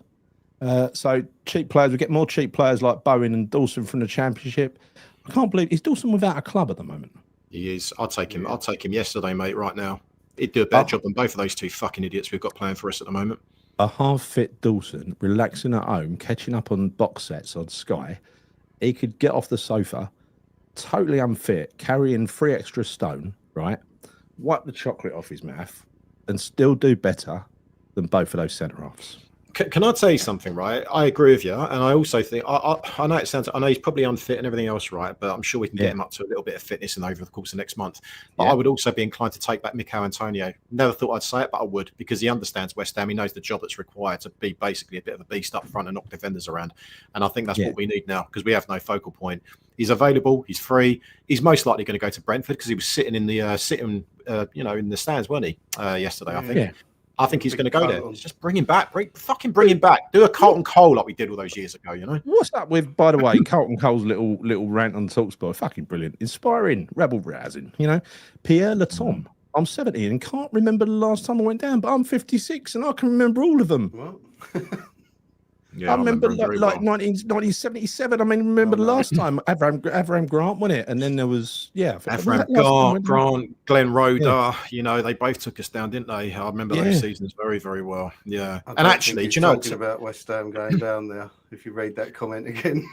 So cheap players. We get more cheap players like Bowen and Dawson from the Championship. I can't believe is Dawson without a club at the moment. He is. I'll take him. I'll take him yesterday, mate. Right now, he'd do a better job than both of those two fucking idiots we've got playing for us at the moment. A half-fit Dawson, relaxing at home, catching up on box sets on Sky. He could get off the sofa, totally unfit, carrying 3 extra stone, right? Wipe the chocolate off his mouth, and still do better than both of those centre halves. Can I tell you something, right? I agree with you, and I also think I know I know he's probably unfit and everything else, right? But I'm sure we can get him up to a little bit of fitness and over the course of next month. But I would also be inclined to take back Mikel Antonio. Never thought I'd say it, but I would, because he understands West Ham. He knows the job that's required to be basically a bit of a beast up front and knock defenders around. And I think that's what we need now, because we have no focal point. He's available. He's free. He's most likely going to go to Brentford, because he was sitting in the in the stands, weren't he? Yesterday, I think. Yeah. I think he's going to go there. Just bring him back. Bring him back. Do a Carlton Cole like we did all those years ago, you know? What's up with, by the way, Carlton Cole's little rant on TalkSport? Fucking brilliant. Inspiring, rebel rousing, you know? Pierre Latom. I'm 70 and can't remember the last time I went down, but I'm 56 and I can remember all of them. Well. Yeah, I remember like 1977. I mean, remember the last time Avram Grant won it, and then there was Avram Grant, Glenn Roeder. You know, they both took us down, didn't they? I remember those seasons very, very well. Yeah, and actually, do you know, talking about West Ham going down there? If you read that comment again.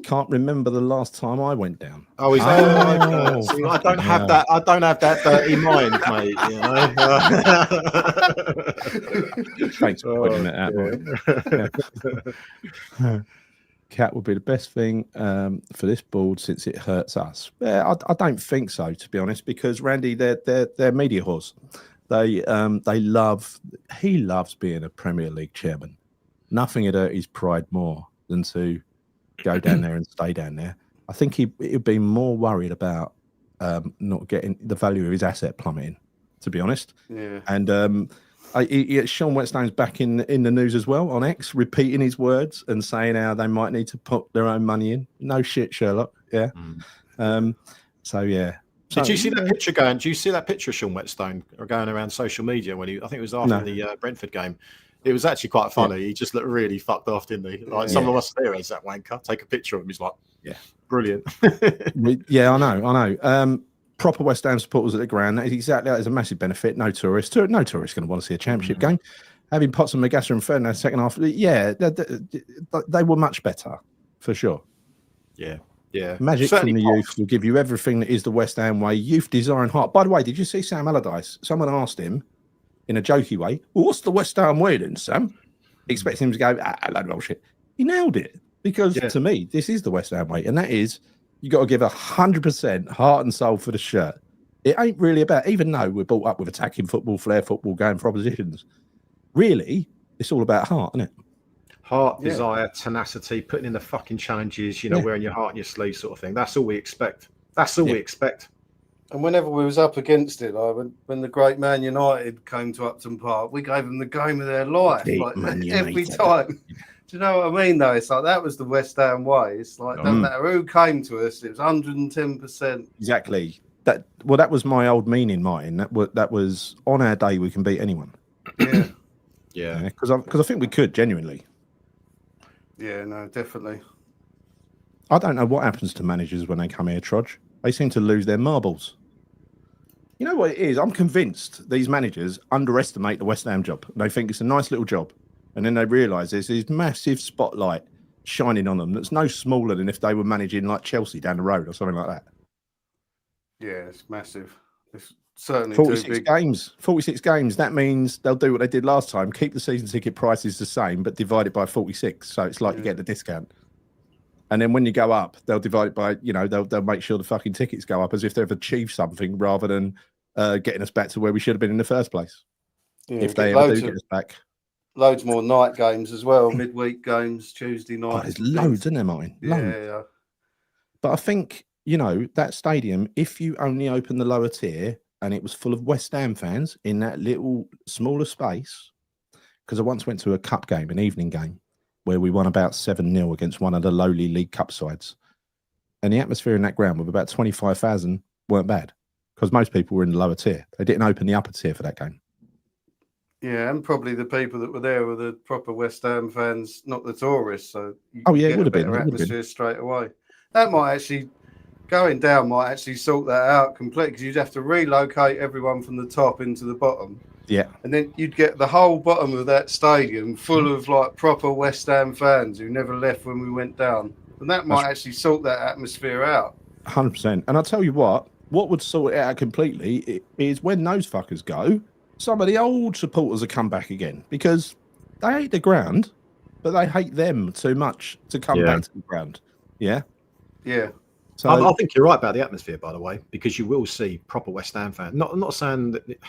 Can't remember the last time I went down. Oh, is that? See, I don't have that. I don't have that dirty mind, mate. You know. Thanks for pointing that out. Cat would be the best thing for this board since it hurts us. Yeah, I don't think so, to be honest, because Randy, they're media whores. He loves being a Premier League chairman. Nothing would hurt his pride more than to go down there and stay down there. I think he'd be more worried about not getting the value of his asset plummeting, to be honest. Yeah. And Sean Whetstone's back in the news as well on X, repeating his words and saying how they might need to put their own money in. No shit, Sherlock. Yeah. So yeah. Did you see that picture going? Do you see that picture of Sean Whetstone going around social media when I think it was after the Brentford game? It was actually quite funny. He just looked really fucked off, didn't he? Like some of us there as that wanker. Take a picture of him. He's like, Yeah. Brilliant. Yeah, I know. Proper West Ham supporters at the ground. That is exactly that is a massive benefit. No tourists. No tourists going to want to see a championship game. Having Potts and Magassa and Ferdinand second half, yeah, they were much better for sure. Yeah. Magic Certainly from the Potts. youth will give you everything that is the West Ham way. Youth, desire, and heart. By the way, did you see Sam Allardyce? Someone asked him in a jokey way, well, what's the West Ham way then, Sam? Expecting him to go, load of bullshit. He nailed it because to me, this is the West Ham way, and that is you got to give 100% heart and soul for the shirt. It ain't really about, even though we're brought up with attacking football, flair football, going for oppositions. Really, it's all about heart, isn't it? Heart, desire, tenacity, putting in the fucking challenges, wearing your heart on your sleeve sort of thing. That's all we expect. We expect. And whenever we was up against it, like when the great Man United came to Upton Park, we gave them the game of their life, every time. Do you know what I mean, though? It's like that was the West Ham way. It's like, no matter who came to us, it was 110%. Exactly. That was my old meaning, Martin. That was on our day we can beat anyone. Yeah. Because I think we could, genuinely. Yeah, no, definitely. I don't know what happens to managers when they come here, Trodge. They seem to lose their marbles. You know what it is? I'm convinced these managers underestimate the West Ham job. They think it's a nice little job. And then they realise there's this massive spotlight shining on them that's no smaller than if they were managing like Chelsea down the road or something like that. Yeah, it's massive. It's certainly 46 games. 46 games. That means they'll do what they did last time, keep the season ticket prices the same, but divide it by 46. So it's like you get a discount. And then when you go up, they'll divide it by, they'll make sure the fucking tickets go up as if they've achieved something rather than getting us back to where we should have been in the first place. Yeah, if they ever do get us back. Loads more night games as well, midweek games, Tuesday night. Oh, there's loads, isn't there, Martin? Yeah. But I think, that stadium, if you only open the lower tier and it was full of West Ham fans in that little smaller space, because I once went to a cup game, an evening game, where we won about 7-0 against one of the lowly League Cup sides. And the atmosphere in that ground with about 25,000 weren't bad because most people were in the lower tier. They didn't open the upper tier for that game. Yeah, and probably the people that were there were the proper West Ham fans, not the tourists. So it would have been atmosphere straight away. That might actually going down might actually sort that out completely because you'd have to relocate everyone from the top into the bottom. Yeah, and then you'd get the whole bottom of that stadium full of like proper West Ham fans who never left when we went down, and that might actually sort that atmosphere out. 100%. And I'll tell you what would sort it out completely is when those fuckers go. Some of the old supporters will come back again because they hate the ground, but they hate them too much to come back to the ground. Yeah. Yeah. So I think you're right about the atmosphere, by the way, because you will see proper West Ham fans. I'm not saying that, but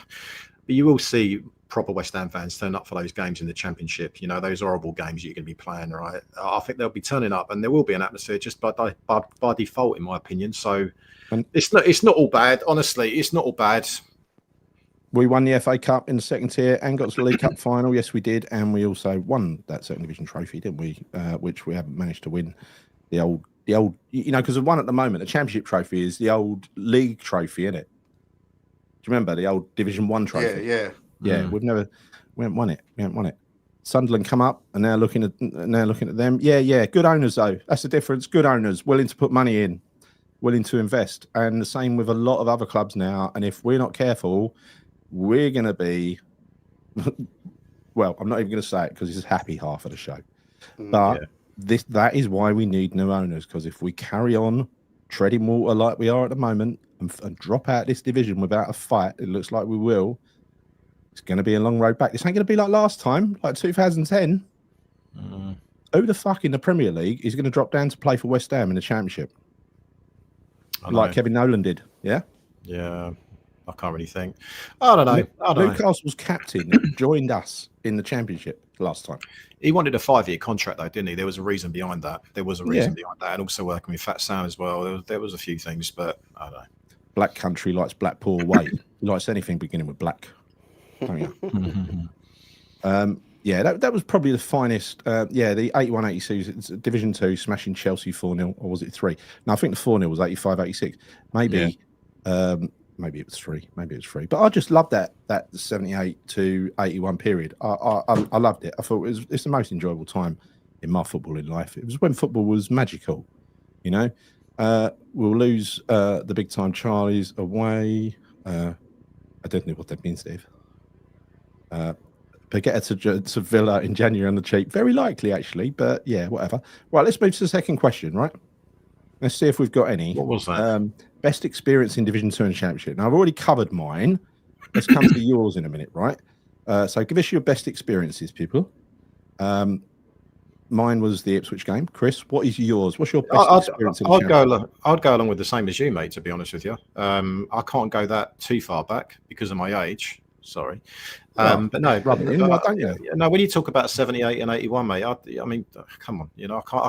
you will see proper West Ham fans turn up for those games in the Championship. Those horrible games you're going to be playing, right? I think they'll be turning up, and there will be an atmosphere just by default, in my opinion. So it's not all bad. Honestly, it's not all bad. We won the FA Cup in the second tier and got to the League Cup final. Yes, we did. And we also won that second division trophy, didn't we? Which we haven't managed to win. The old, because the one at the moment, the Championship trophy is the old league trophy, isn't it? Do you remember the old Division 1 trophy? Yeah. We haven't won it. Sunderland come up and now looking at them. Yeah. Good owners though. That's the difference. Good owners, willing to put money in, willing to invest. And the same with a lot of other clubs now. And if we're not careful, we're going to be, well, I'm not even going to say it because it's happy half of the show. But that is why we need new owners, because if we carry on treading water like we are at the moment and drop out this division without a fight, it looks like we will, it's going to be a long road back. This ain't going to be like last time, like 2010. Who the fuck in the Premier League is going to drop down to play for West Ham in the Championship? Like Kevin Nolan did, yeah? Yeah. I can't really think. I don't know. Newcastle's captain joined us in the Championship last time. He wanted a 5-year contract, though, didn't he? There was a reason behind that. And also working with Fat Sam as well. There was a few things, but I don't know. Black country likes black poor weight. He likes anything beginning with black. Don't you? That was probably the finest. The 81-82 Division 2 smashing Chelsea 4-0, or was it 3? No, I think the 4-0 was 85-86. Maybe. Maybe it was 3. But I just loved that 78 to 81 period. I loved it. I thought it's the most enjoyable time in my footballing life. It was when football was magical. You know, we'll lose the big time Charlies away. I don't know what that means, Dave. Pagetta to Villa in January on the cheap. Very likely, actually, but yeah, whatever. Right, let's move to the second question, right? Let's see if we've got any. What was that? Best experience in Division 2 and Championship. Now, I've already covered mine. Let's come to yours in a minute, right? So give us your best experiences, people. Mine was the Ipswich game. Chris, what is yours? What's your best experience in the Championship? I'd go along with the same as you, mate, to be honest with you. I can't go that too far back because of my age. Sorry. But no, rub it in, why don't you? No, when you talk about 78 and 81, mate, I mean, come on, you know, I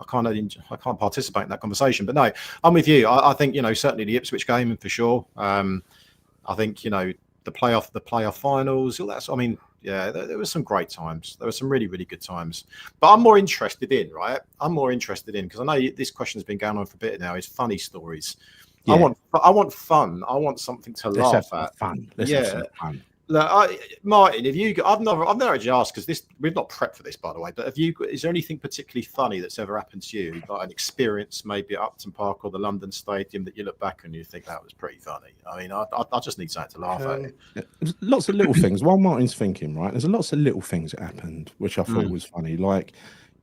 can't participate in that conversation. But no, I'm with you. I think, you know, certainly the Ipswich game for sure. I think, you know, the playoff finals, all that. I mean, yeah, there were some great times. There were some really, really good times. But I'm more interested in, because I know this question's been going on for a bit now, is funny stories. Yeah. I want fun. I want something to laugh at. Fun. Let's have some fun. Look, Martin, I've never actually asked, because we've not prepped for this, by the way. But is there anything particularly funny that's ever happened to you, like an experience maybe at Upton Park or the London Stadium, that you look back and you think that was pretty funny? I mean, I just need something to laugh at. Yeah, there's lots of little things. While Martin's thinking, right, there's lots of little things that happened which I thought was funny. Like,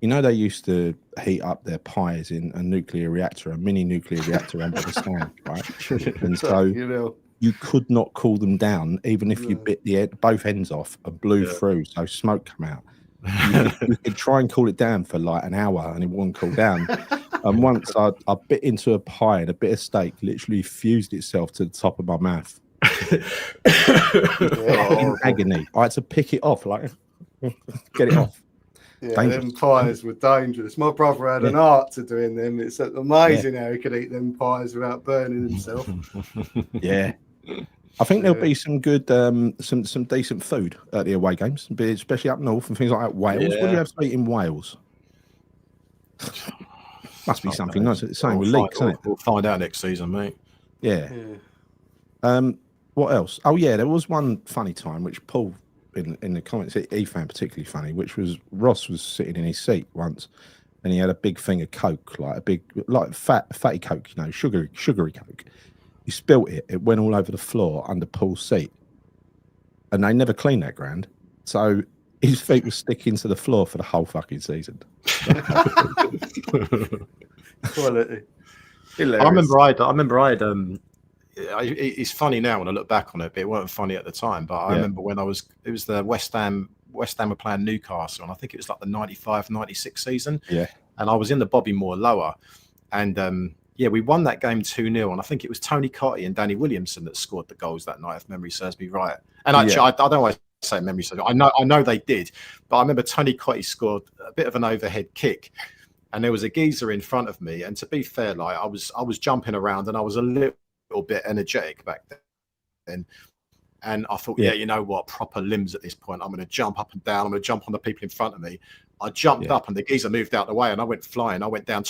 you know, they used to heat up their pies in a nuclear reactor, a mini nuclear reactor under the stand, right? And so, you know, you could not cool them down, even if you bit both ends off and blew through, so smoke come out. You could try and cool it down for like an hour, and it wouldn't cool down. And once I bit into a pie, and a bit of steak literally fused itself to the top of my mouth. In agony, I had to pick it off, like get it off. Yeah, them pies were dangerous. My brother had an art to doing them. It's amazing how he could eat them pies without burning himself. Yeah. I think there'll be some good, some decent food at the away games, especially up north and things like that. Wales. Yeah. What do you have to eat in Wales? Must be something nice. It's same with Leeds, isn't it? We'll find out next season, mate. Yeah. What else? Oh yeah, there was one funny time which Paul in the comments he found particularly funny, which was Ross was sitting in his seat once, and he had a big thing of Coke, like fatty Coke, you know, sugary Coke. He spilt it. It went all over the floor under Paul's seat, and they never cleaned that ground, so his feet were sticking to the floor for the whole fucking season. Quality. Hilarious. I remember I had it's funny now when I look back on it, but it wasn't funny at the time. But I remember when it was the West Ham were playing Newcastle, and I think it was like the 95-96 season. Yeah. And I was in the Bobby Moore lower, and we won that game 2-0, and I think it was Tony Cotty and Danny Williamson that scored the goals that night, if memory serves me right. And actually, I don't always say memory serves me. I know they did, but I remember Tony Cotty scored a bit of an overhead kick, and there was a geezer in front of me. And to be fair, like I was jumping around, and I was a little bit energetic back then. And I thought, you know what, proper limbs at this point. I'm going to jump up and down. I'm going to jump on the people in front of me. I jumped up, and the geezer moved out the way, and I went flying. I went down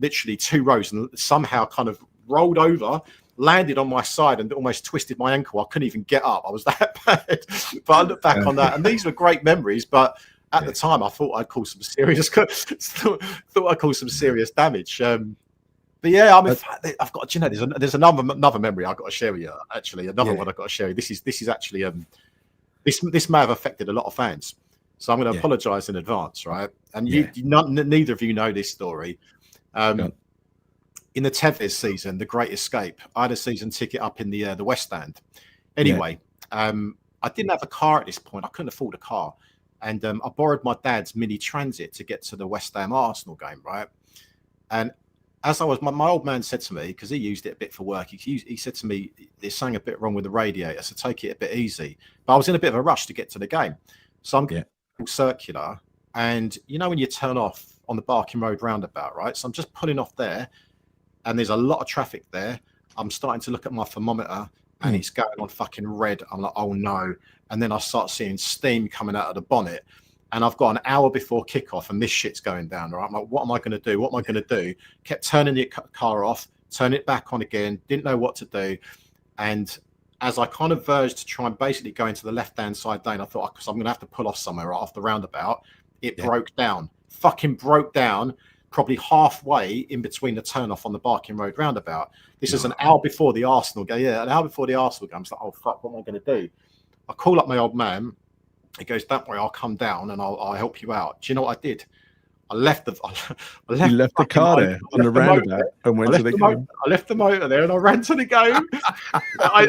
literally two rows, and somehow kind of rolled over, landed on my side, and almost twisted my ankle. I couldn't even get up. I was that bad. But I look back on that, and these were great memories. But at the time, I thought I'd cause some serious damage. But yeah, I mean, I've got, you know, there's another memory I've got to share with you. Actually, another one I've got to share. This is actually this may have affected a lot of fans, so I'm going to apologise in advance, right? And neither of you know this story. In the Tevez season, The Great Escape, I had a season ticket up in the West Stand. Anyway, I didn't have a car at this point. I couldn't afford a car, and I borrowed my dad's Mini Transit to get to the West Ham Arsenal game, right? And as I was, my old man said to me, because he used it a bit for work, he said to me, there's something a bit wrong with the radiator, so take it a bit easy. But I was in a bit of a rush to get to the game. So I'm getting circular, and you know when you turn off on the Barking Road roundabout, right? So I'm just pulling off there, and there's a lot of traffic there. I'm starting to look at my thermometer, and it's going on fucking red. I'm like, oh no. And then I start seeing steam coming out of the bonnet. And I've got an hour before kickoff, and this shit's going down. Right? I'm like, what am I going to do? What am I going to do? Kept turning the car off, turn it back on again. Didn't know what to do. And as I kind of verged to try and basically go into the left-hand side lane, I thought, because I'm going to have to pull off somewhere right off the roundabout. It broke down. Fucking broke down. probably halfway in between the turn off on the Barking Road roundabout. This is an hour before the Arsenal game. Yeah, an hour before the Arsenal game. I was like, oh fuck, what am I going to do? I call up my old man. He goes, don't worry, I'll come down and I'll help you out. Do you know what I did? I left the car there on the roundabout and went to the game. I left the motor there and I ran to the game. I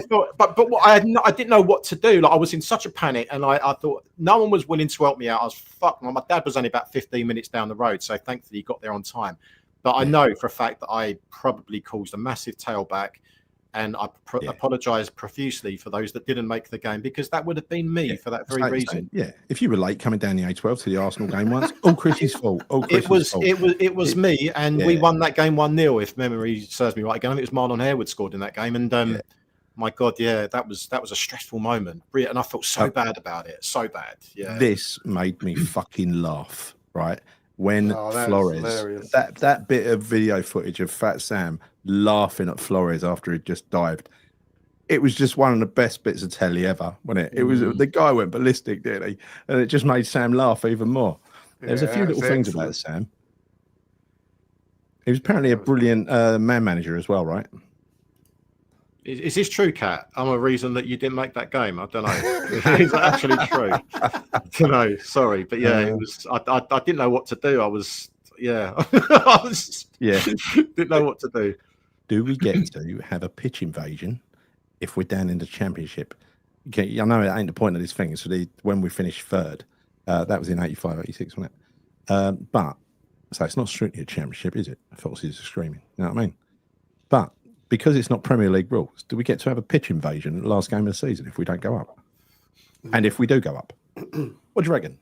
thought, but what I didn't know what to do. Like I was in such a panic, and I thought no one was willing to help me out. I was fucked. My dad was only about 15 minutes down the road, so thankfully he got there on time. But I know for a fact that I probably caused a massive tailback. And I apologise profusely for those that didn't make the game, because that would have been me for that very reason. Yeah, if you were late coming down the A12 to the Arsenal game once, all Chris's fault. It was me, and we won that game 1-0, if memory serves me right. Again, I think it was Marlon Harewood scored in that game, and my God, that was a stressful moment, and I felt so bad about it, so bad. Yeah, this made me fucking laugh, right? When Flores, that bit of video footage of Fat Sam laughing at Flores after he'd just dived, it was just one of the best bits of telly ever, wasn't it? It was the guy went ballistic, didn't he? And it just made Sam laugh even more. There's a few little things about Sam. He was apparently a brilliant man manager as well, right? Is this true, Kat? I'm a reason that you didn't make that game. I don't know. Is that actually true? I don't know. Sorry, but it was. I didn't know what to do. I was didn't know what to do. Do we get to have a pitch invasion if we're down in the Championship? Okay, I know it ain't the point of this thing. So when we finished third, that was in 85, 86, wasn't it? But so it's not strictly a Championship, is it? Foxes are screaming. You know what I mean? But because it's not Premier League rules, do we get to have a pitch invasion at the last game of the season if we don't go up? And if we do go up, what do you reckon?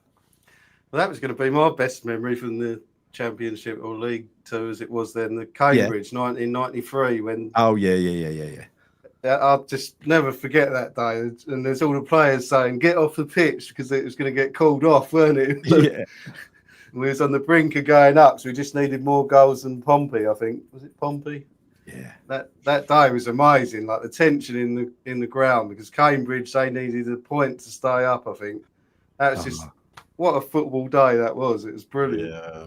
Well, that was going to be my best memory from the Championship or League Two, as it was then, the Cambridge 1993 when. Oh yeah. I'll just never forget that day. And there's all the players saying, "Get off the pitch," because it was going to get called off, weren't it? Yeah. We was on the brink of going up, so we just needed more goals than Pompey. I think was it Pompey? Yeah, that day was amazing. Like the tension in the ground, because Cambridge, they needed a point to stay up. I think that was just what a football day that was. It was brilliant. Yeah,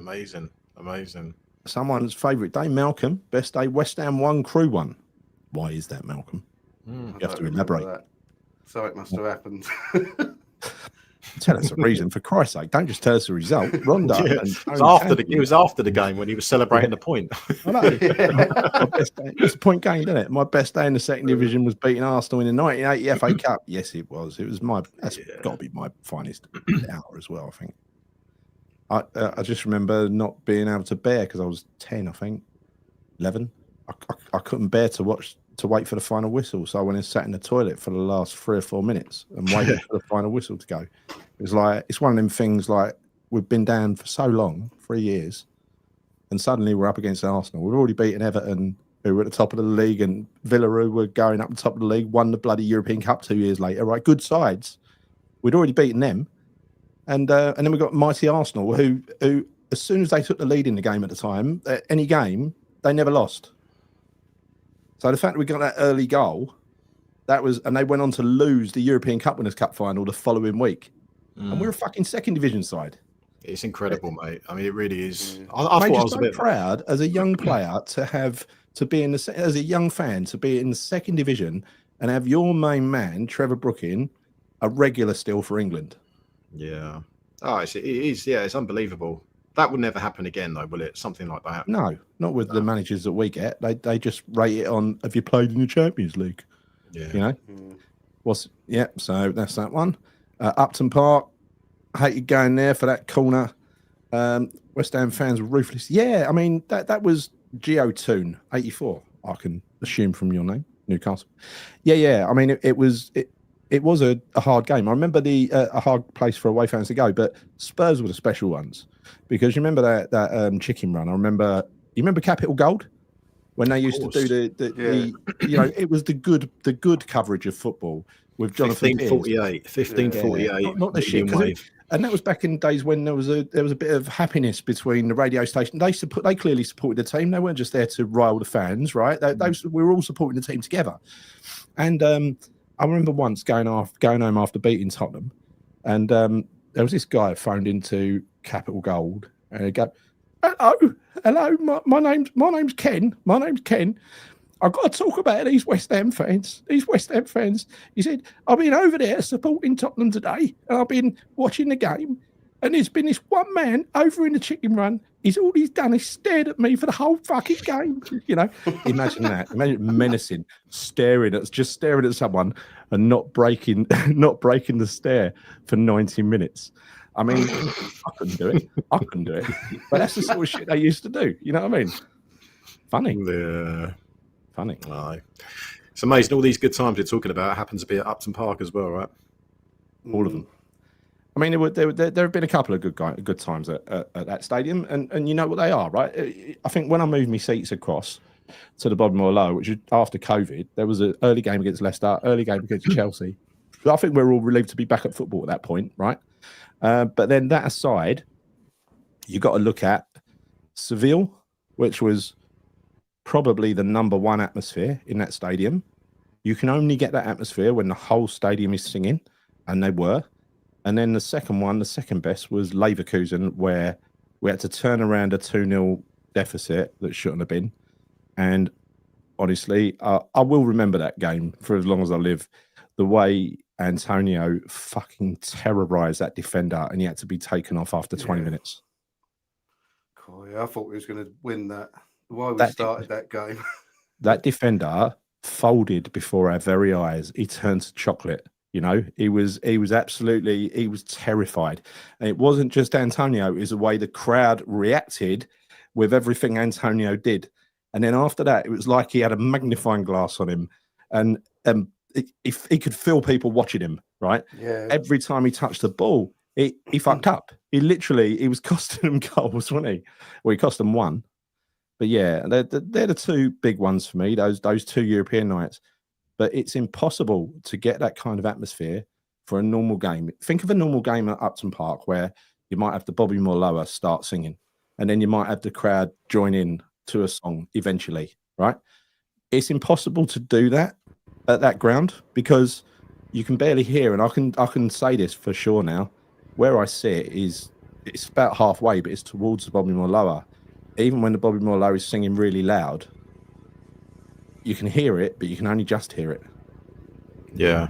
amazing. Someone's favourite day, Malcolm. Best day, West Ham 1, Crew 1. Why is that, Malcolm? You have to elaborate. That. So it must have happened. Tell us a reason, for Christ's sake. Don't just tell us the result. Ronda. It was after the game when he was celebrating the point. I know. My best day, it's a point game, isn't it? My best day in the second division was beating Arsenal in the 1980 FA Cup. Yes, it was. It was that's got to be my finest hour as well, I think. I just remember not being able to bear, because I was 10, I think, 11. I couldn't bear to wait for the final whistle. So I went and sat in the toilet for the last 3 or 4 minutes and waited for the final whistle to go. It was like, it's one of them things, like, we've been down for so long, 3 years, and suddenly we're up against Arsenal. We've already beaten Everton, who were at the top of the league, and Villa, who were going up the top of the league, won the bloody European Cup 2 years later, right? Good sides. We'd already beaten them. And then we got mighty Arsenal, who as soon as they took the lead in the game at the time, any game, they never lost. So the fact that we got that early goal, and they went on to lose the European Cup Winners' Cup final the following week. And we're a fucking second division side. It's incredible, mate. I mean, it really is. I thought I was a bit proud as a young player to be as a young fan, to be in the second division and have your main man, Trevor Brooking, a regular still for England. Yeah. Oh, it is. Yeah, it's unbelievable. That would never happen again, though, will it? Something like that? No, not with the managers that we get. They just rate it on, have you played in the Champions League? Yeah. You know? So that's that one. Upton Park, hated going there for that corner. West Ham fans were ruthless. Yeah, I mean, that was Geo-Tune, 84, I can assume from your name, Newcastle. Yeah. I mean, it was a hard game. I remember a hard place for away fans to go, but Spurs were the special ones, because you remember that chicken run. You remember Capital Gold when they used to do the it was the good coverage of football with Jonathan 1548, not the shit. And that was back in days when there was a bit of happiness between the radio station. They clearly supported the team. They weren't just there to rile the fans, right? We were all supporting the team together. And I remember once going home after beating Tottenham, and there was this guy phoned into Capital Gold, and he'd go, hello. My name's Ken. My name's Ken. I've got to talk about these West Ham fans. He said, I've been over there supporting Tottenham today, and I've been watching the game, and there's been this one man over in the chicken run. All he's done is stared at me for the whole fucking game. You know, imagine that. Imagine menacing, staring at someone and not breaking the stare for 90 minutes. I mean, I couldn't do it. But that's the sort of shit they used to do. You know what I mean? Funny. Yeah. Funny. Aye. It's amazing. All these good times you're talking about happen to be at Upton Park as well, right? All of them. I mean, there have been a couple of good times at that stadium, and you know what they are, right? I think when I moved my seats across to the Bodmore Low, which was after COVID, there was an early game against Leicester, early game against Chelsea. I think we're all relieved to be back at football at that point, right? But then that aside, you got to look at Seville, which was probably the number one atmosphere in that stadium. You can only get that atmosphere when the whole stadium is singing, and they were. And then the second best was Leverkusen, where we had to turn around a 2-0 deficit that shouldn't have been. And honestly, I will remember that game for as long as I live. The way Antonio fucking terrorised that defender, and he had to be taken off after 20 minutes. Cool, yeah, I thought we was going to win that. Why we started that game. That defender folded before our very eyes. He turned to chocolate. You know, he was terrified. And it wasn't just Antonio, it was the way the crowd reacted with everything Antonio did. And then after that, it was like he had a magnifying glass on him, and he could feel people watching him, right? Yeah. Every time he touched the ball, he fucked up. He was costing them goals, wasn't he? Well, he cost them one. But yeah, they're the two big ones for me, those two European nights. But it's impossible to get that kind of atmosphere for a normal game. Think of a normal game at Upton Park where you might have the Bobby Moore Lower start singing, and then you might have the crowd join in to a song eventually, right? It's impossible to do that at that ground because you can barely hear. And I can say this for sure now. Where I sit it's about halfway, but it's towards the Bobby Moore Lower. Even when the Bobby Moore Lower is singing really loud, you can hear it, but you can only just hear it. Yeah.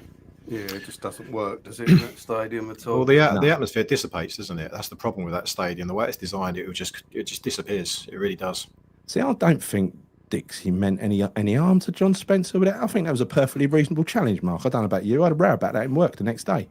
Yeah, it just doesn't work, does it, in that stadium at all? Well, the atmosphere dissipates, doesn't it? That's the problem with that stadium. The way it's designed, it just disappears. It really does. See, I don't think Dixie meant any harm to John Spencer with it. I think that was a perfectly reasonable challenge, Mark. I don't know about you. I had a row about that in work the next day.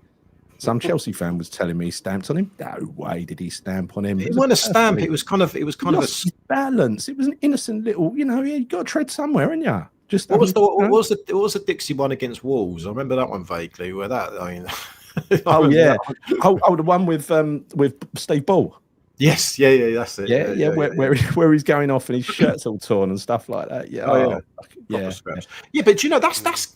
Some Chelsea fan was telling me he stamped on him. No way did he stamp on him. It wasn't a stamp. It was kind of a balance. It was an innocent little, you got to tread somewhere, ain't you? Just what was the Dixie one against Wolves? I remember that one vaguely. Where that, I mean, oh yeah, the one with Steve Ball. Yes, yeah, that's it. Yeah, where he's going off and his shirt's all torn and stuff like that. Yeah, yeah. But that's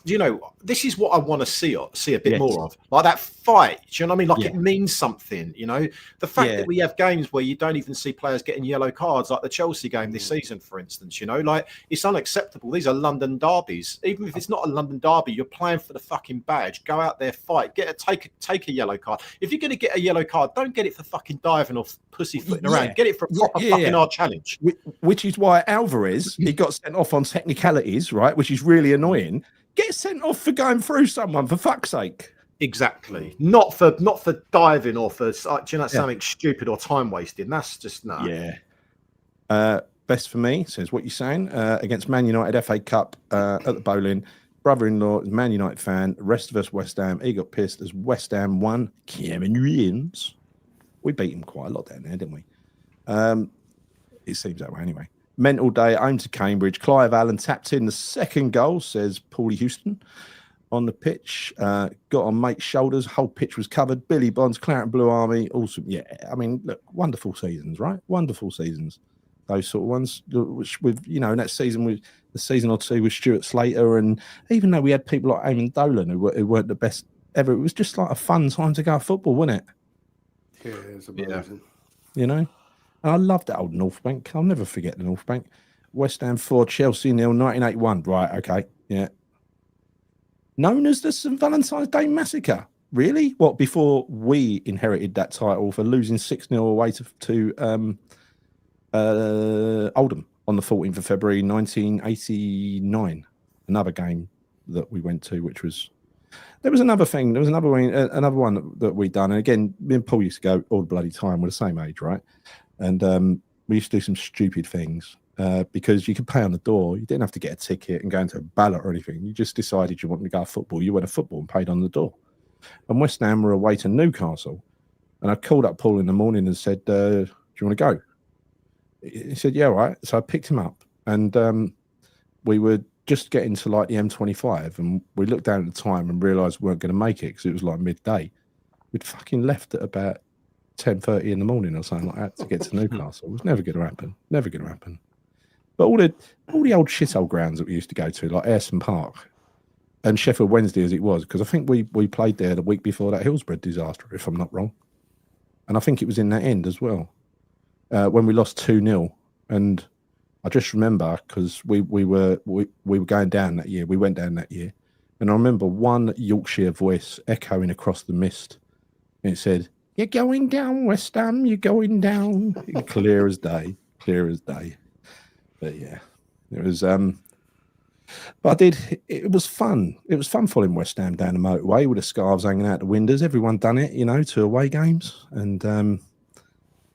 this is what I want to see a bit more of, like that fight. Do you know what I mean? Like it means something. You know, the fact that we have games where you don't even see players getting yellow cards, like the Chelsea game this season, for instance. You know, like it's unacceptable. These are London derbies. Even if it's not a London derby, you're playing for the fucking badge. Go out there, fight. Take a yellow card. If you're going to get a yellow card, don't get it for fucking diving off pussyfooting around. Get it for a proper fucking hard challenge. Which is why Alvarez, he got sent off on technicalities, right? Which is really annoying. Get sent off for going through someone, for fuck's sake. Exactly. Not for diving or for something stupid or time wasting. That's just no. Yeah. Best for me, says what you're saying. Against Man United FA Cup at the bowling. Brother-in-law is Man United fan. The rest of us West Ham. He got pissed as West Ham won. Cameron Reigns. We beat him quite a lot down there, didn't we? It seems that way anyway. Mental day at home to Cambridge. Clive Allen tapped in the second goal, says Paulie Houston. On the pitch, got on mate's shoulders. Whole pitch was covered. Billy Bonds, Claret and Blue Army. Awesome. Yeah, I mean, look, wonderful seasons, right? Wonderful seasons. Those sort of ones, which with, in that season, with the season or two with Stuart Slater. And even though we had people like Eamon Dolan who weren't the best ever, it was just like a fun time to go football, wasn't it? Yeah, it's amazing. And I love that old North Bank. I'll never forget the North Bank. West Ham 4, Chelsea 0, 1981. Right, okay, yeah. Known as the St. Valentine's Day Massacre. Really? What, before we inherited that title for losing 6-0 away to Oldham on the 14th of February 1989. Another game that we went to, which was there was another thing. There was another one that we done. And again, me and Paul used to go all the bloody time. We're the same age, right? And we used to do some stupid things because you could pay on the door. You didn't have to get a ticket and go into a ballot or anything. You just decided you wanted to go to football. You went to football and paid on the door. And West Ham were away to Newcastle. And I called up Paul in the morning and said, do you want to go? He said, yeah, all right. So I picked him up and we were just getting to like the M25 and we looked down at the time and realised we weren't going to make it because it was like midday. We'd fucking left at about 10:30 in the morning or something like that to get to Newcastle. It was never going to happen. Never going to happen. But all the old shithole grounds that we used to go to, like Upton Park and Sheffield Wednesday as it was, because I think we played there the week before that Hillsborough disaster, if I'm not wrong. And I think it was in that end as well, when we lost 2-0. And I just remember because we were going down that year. We went down that year. And I remember one Yorkshire voice echoing across the mist. And it said, "You're going down, West Ham, you're going down." Clear as day, clear as day. But yeah, it was, but it was fun. It was fun following West Ham down the motorway with the scarves hanging out the windows. Everyone done it, to away games. And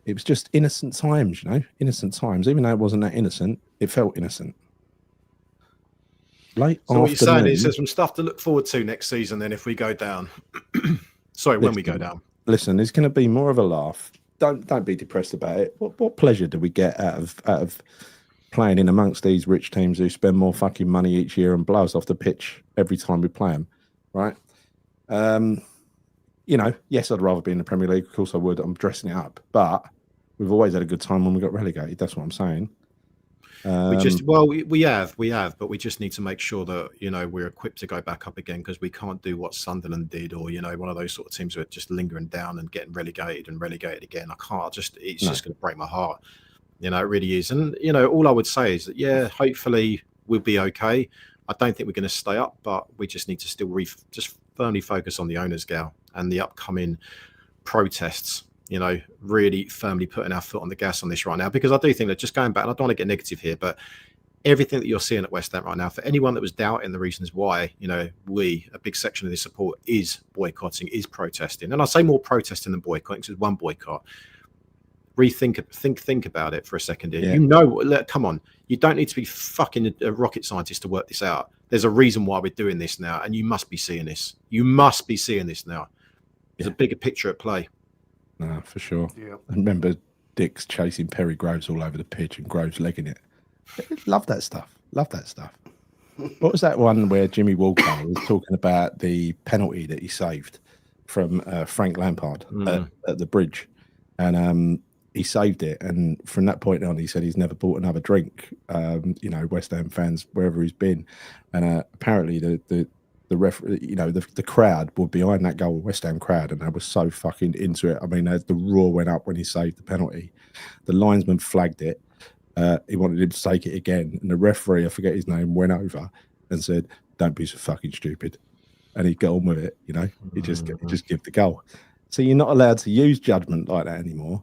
it was just innocent times, innocent times. Even though it wasn't that innocent, it felt innocent. Late so what you're saying is there's some stuff to look forward to next season then if we go down. Sorry, when we go down. Listen, it's going to be more of a laugh. Don't be depressed about it. What pleasure do we get out of playing in amongst these rich teams who spend more fucking money each year and blow us off the pitch every time we play them, right? Yes, I'd rather be in the Premier League. Of course I would. I'm dressing it up. But we've always had a good time when we got relegated. That's what I'm saying. We have, but we just need to make sure that we're equipped to go back up again because we can't do what Sunderland did, or one of those sort of teams who are just lingering down and getting relegated again. I can't. It's just going to break my heart. It really is. And all I would say is that hopefully we'll be okay. I don't think we're going to stay up, but we just need to still just firmly focus on the owners, Gal, and the upcoming protests. Really firmly putting our foot on the gas on this right now, because I do think that just going back, and I don't want to get negative here, but everything that you're seeing at West Ham right now, for anyone that was doubting the reasons why, a big section of this support is boycotting, is protesting. And I say more protesting than boycotting because it's one boycott. Think about it for a second here. Yeah. Come on, you don't need to be fucking a rocket scientist to work this out. There's a reason why we're doing this now, and you must be seeing this. Now. There's a bigger picture at play. No, for sure. Yeah. I remember Dick's chasing Perry Groves all over the pitch and Groves legging it. Love that stuff. What was that one where Jimmy Walker was talking about the penalty that he saved from Frank Lampard at the bridge? And he saved it. And from that point on, he said he's never bought another drink. West Ham fans, wherever he's been. And apparently the crowd were behind that goal, West Ham crowd, and they were so fucking into it. I mean, the roar went up when he saved the penalty. The linesman flagged it. He wanted him to take it again, and the referee, I forget his name, went over and said, "Don't be so fucking stupid," and he got on with it. He just give the goal. So you're not allowed to use judgment like that anymore.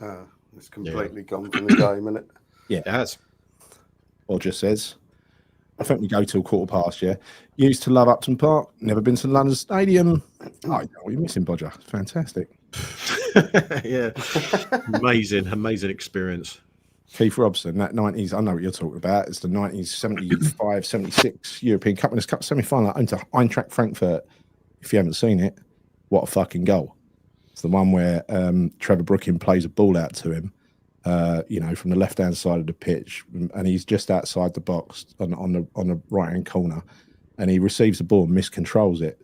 No, it's completely gone from the game, isn't it? Yeah, it has. Or just says, I think we go till 15:15, yeah. Used to love Upton Park, never been to London Stadium. Oh, you're missing, Bodger. Fantastic. Yeah. Amazing experience. Keith Robson, that 90s, I know what you're talking about. It's the 1975, 76 European Cup Winners' Cup semi-final home to Eintracht Frankfurt. If you haven't seen it, what a fucking goal. It's the one where Trevor Brooking plays a ball out to him. From the left-hand side of the pitch, and he's just outside the box on the right-hand corner, and he receives the ball and miscontrols it.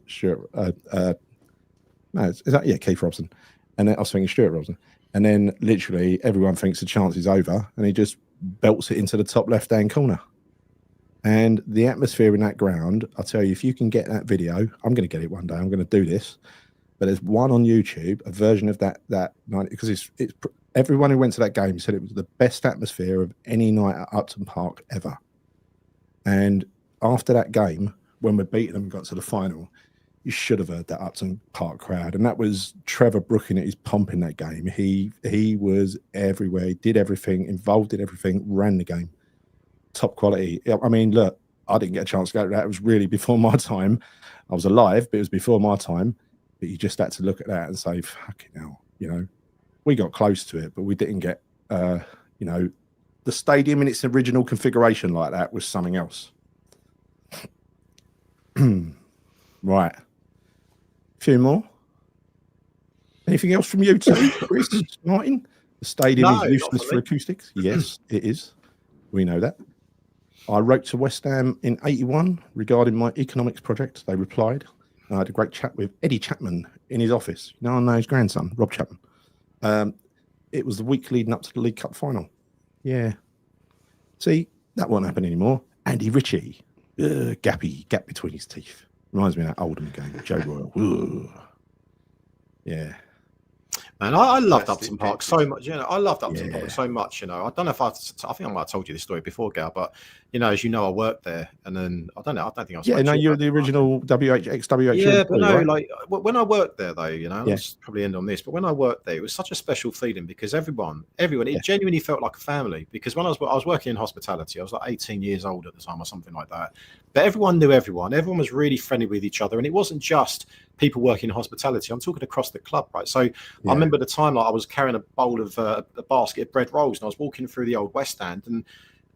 Keith Robson, and then I was thinking Stuart Robson, and then literally everyone thinks the chance is over, and he just belts it into the top left-hand corner. And the atmosphere in that ground, I'll tell you, if you can get that video, I'm going to get it one day. I'm going to do this, but there's one on YouTube, a version of that night, because it's. Everyone who went to that game said it was the best atmosphere of any night at Upton Park ever. And after that game, when we beat them and got to the final, You should have heard that Upton Park crowd, and that was Trevor Brooking at his pomp in that game. He was everywhere. He did everything, involved in everything, ran the game, top quality. I mean, look, I didn't get a chance to go to that. It was really before my time. I was alive, but it was before my time. But you just had to look at that and say, "Fucking hell," you know. We got close to it, but we didn't get, you know, the stadium in its original configuration like that was something else. Right. A few more. Anything else from you too, Chris, Martin? The stadium is useless for acoustics. Yes, it is. We know that. I wrote to West Ham in '81 regarding my economics project. They replied. I had a great chat with Eddie Chapman in his office. You know, I know his grandson, Rob Chapman. It was the week leading up to the League Cup final. Yeah. See, that won't happen anymore. Andy Ritchie, gap between his teeth. Reminds me of that Oldham game, Joe Royal. Ugh. Yeah. Man, I loved Upton Park so much. You know, I loved Upton Park so much. You know, I don't know if I think I might have told you this story before, Gal, but you know, as you know, I worked there, and then I don't know. I don't think I was. Yeah, no, you're the original WHX. Yeah, but no, right? Like when I worked there, though, you know, let's probably end on this. But when I worked there, it was such a special feeling because everyone, it genuinely felt like a family. Because when I was working in hospitality, I was like 18 years old at the time or something like that. But everyone knew everyone. Everyone was really friendly with each other, and it wasn't just people working in hospitality. I'm talking across the club, right? So I remember the time like I was carrying a bowl of a basket of bread rolls, and I was walking through the old West End, and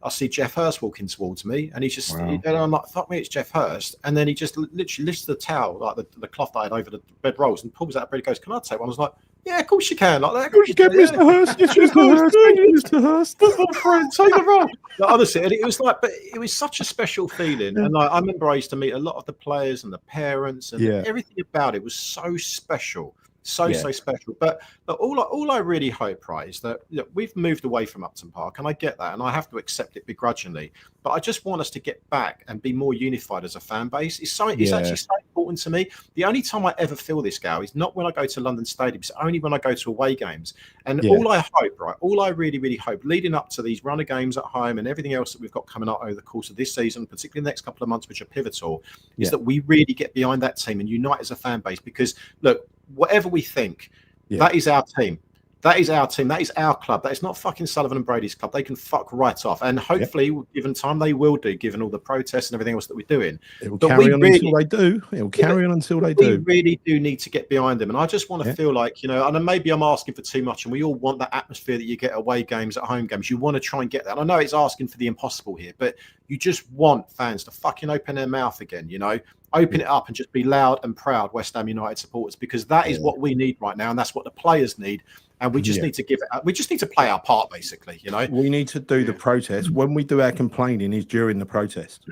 I see Jeff Hurst walking towards me, and he's just, and I'm like, fuck me, it's Jeff Hurst. And then he just literally lifts the towel, like the cloth that I had over the bread rolls, and pulls out bread and goes, "Can I take one?" I was like, "Yeah, of course you can." Like that. Of course you can, Mr. Hurst. It's Mr. Hurst. Thank you, Mr. Hurst. Football friend, take the roll. Like, honestly, and it was like, but it was such a special feeling. And like, I remember I used to meet a lot of the players and the parents, and everything about it was so special. So special, but all I really hope, right, is that look, we've moved away from Upton Park, and I get that, and I have to accept it begrudgingly. But I just want us to get back and be more unified as a fan base. It's something. It's actually so important to me. The only time I ever feel this, Gal, is not when I go to London Stadium. It's only when I go to away games. And all I hope, right, all I really, really hope, leading up to these runner games at home and everything else that we've got coming up over the course of this season, particularly the next couple of months, which are pivotal, is that we really get behind that team and unite as a fan base. Because look, whatever we think, that is our team. That is our team. That is our club. That is not fucking Sullivan and Brady's club. They can fuck right off. And hopefully, given time, they will do, given all the protests and everything else that we're doing. It will carry on until they do. It will carry on until they do. We really do need to get behind them. And I just want to feel like, you know, and maybe I'm asking for too much, and we all want that atmosphere that you get away games, at home games. You want to try and get that. And I know it's asking for the impossible here, but you just want fans to fucking open their mouth again, you know? Open it up and just be loud and proud West Ham United supporters, because that is what we need right now, and that's what the players need. And we just need to give it. We just need to play our part, basically. You know, we need to do the protest. When we do our complaining, is during the protest.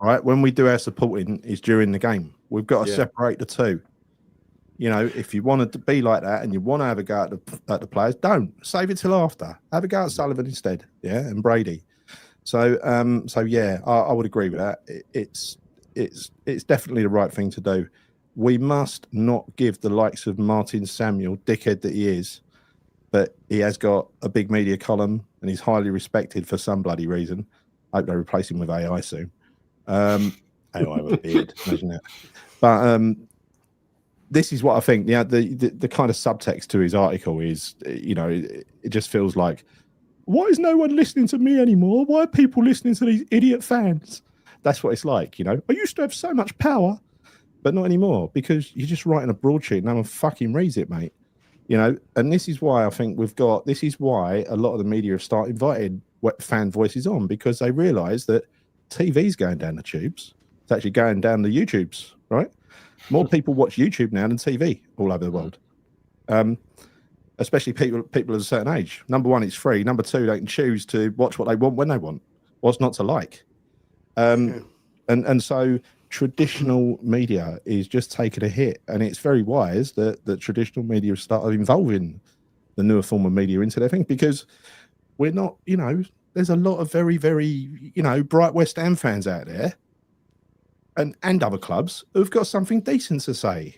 Right. When we do our supporting, is during the game. We've got to separate the two. You know, if you want to be like that and you want to have a go at the players, don't save it till after. Have a go at Sullivan instead. Yeah, and Brady. So, I would agree with that. It's definitely the right thing to do. We must not give the likes of Martin Samuel, dickhead that he is, but he has got a big media column and he's highly respected for some bloody reason. I hope they replace him with AI soon. AI with a beard, imagine that. But this is what I think. Yeah, the kind of subtext to his article is, you know, it just feels like, why is no one listening to me anymore? Why are people listening to these idiot fans? That's what it's like, you know. I used to have so much power, but not anymore, because you're just writing a broadsheet. No one fucking reads it, mate. You know, and this is why I think this is why a lot of the media have started inviting fan voices on, because they realise that TV's going down the tubes. It's actually going down the YouTubes, right? More people watch YouTube now than TV all over the world. Especially people of a certain age. Number one, it's free. Number two, they can choose to watch what they want when they want. What's not to like? And so traditional media is just taking a hit, and it's very wise that traditional media have started involving the newer form of media into their thing, because we're not, you know, there's a lot of very, very, you know, bright West Ham fans out there and other clubs who've got something decent to say.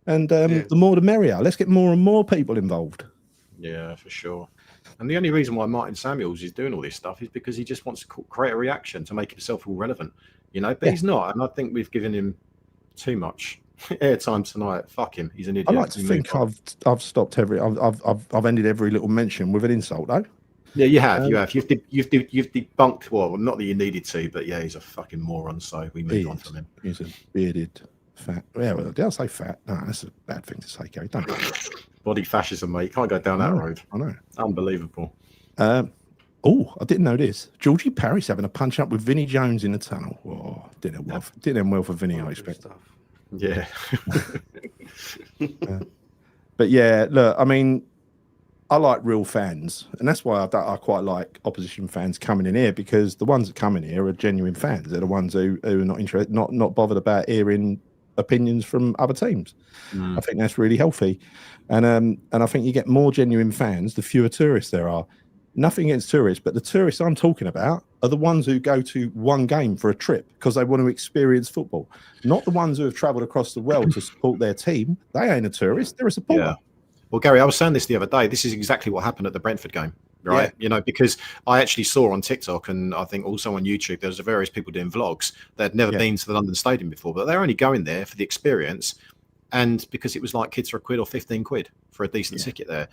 And the more the merrier. Let's get more and more people involved. Yeah, for sure. And the only reason why Martin Samuels is doing all this stuff is because he just wants to create a reaction to make himself all relevant, you know. But he's not, and I think we've given him Too much airtime tonight. Fuck him. He's an idiot. I like to think I've stopped I've ended every little mention with an insult though. Yeah, you have. You've debunked. Well, not that you needed to, but yeah, he's a fucking moron. So we move on from him. He's a bearded fat. Yeah, well, did I say fat? No, that's a bad thing to say, Gary. Don't. Body fascism, mate. You can't go down that road. I know. Unbelievable. Oh, I didn't know this. Georgie Parry's having a punch up with Vinnie Jones in the tunnel. Oh, didn't end well for Vinnie, I expect. Yeah. But yeah, look, I mean, I like real fans, and that's why I quite like opposition fans coming in here, because the ones that come in here are genuine fans. They're the ones who are not interested, not bothered about hearing opinions from other teams. I think that's really healthy, and I think you get more genuine fans the fewer tourists there are. Nothing against tourists, but the tourists I'm talking about are the ones who go to one game for a trip because they want to experience football, not the ones who have travelled across the world to support their team. They ain't a tourist; they're a supporter. Yeah. Well, Gary, I was saying this the other day. This is exactly what happened at the Brentford game, right? Yeah. You know, because I actually saw on TikTok and I think also on YouTube, there was various people doing vlogs that had never been to the London Stadium before, but they're only going there for the experience, and because it was like kids for £1 or 15 quid for a decent ticket there.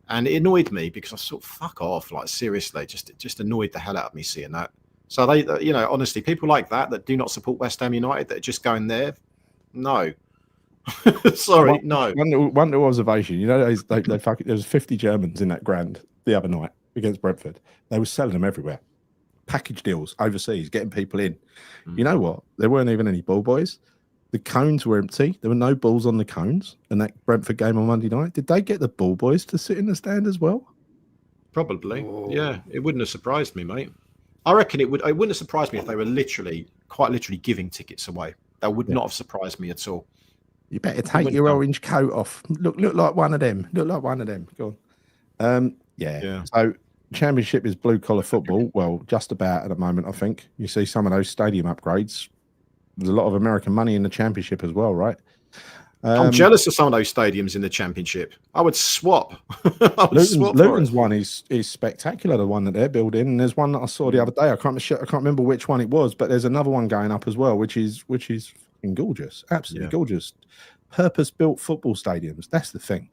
And it annoyed me because I sort of fuck off, like seriously, just annoyed the hell out of me seeing that. So they, you know, honestly, people like that do not support West Ham United, that are just going there. No, sorry, no. One little observation, you know, there was 50 Germans in that ground the other night against Brentford. They were selling them everywhere, package deals overseas, getting people in. You know what? There weren't even any ball boys. The cones were empty. There were no balls on the cones. And that Brentford game on Monday night, did they get the ball boys to sit in the stand as well? Probably. Oh. Yeah, it wouldn't have surprised me, mate. I reckon it wouldn't have surprised me if they were quite literally giving tickets away. That would not have surprised me at all. You better take your orange coat off. Look like one of them. Look like one of them. Go on. Yeah. So Championship is blue collar football. Well, just about at the moment, I think. You see some of those stadium upgrades. There's a lot of American money in the Championship as well, right? I'm jealous of some of those stadiums in the Championship. I would swap. Luton's one is spectacular, the one that they're building. And there's one that I saw the other day. I can't remember which one it was, but there's another one going up as well, which is fucking gorgeous, absolutely gorgeous. Purpose-built football stadiums. That's the thing.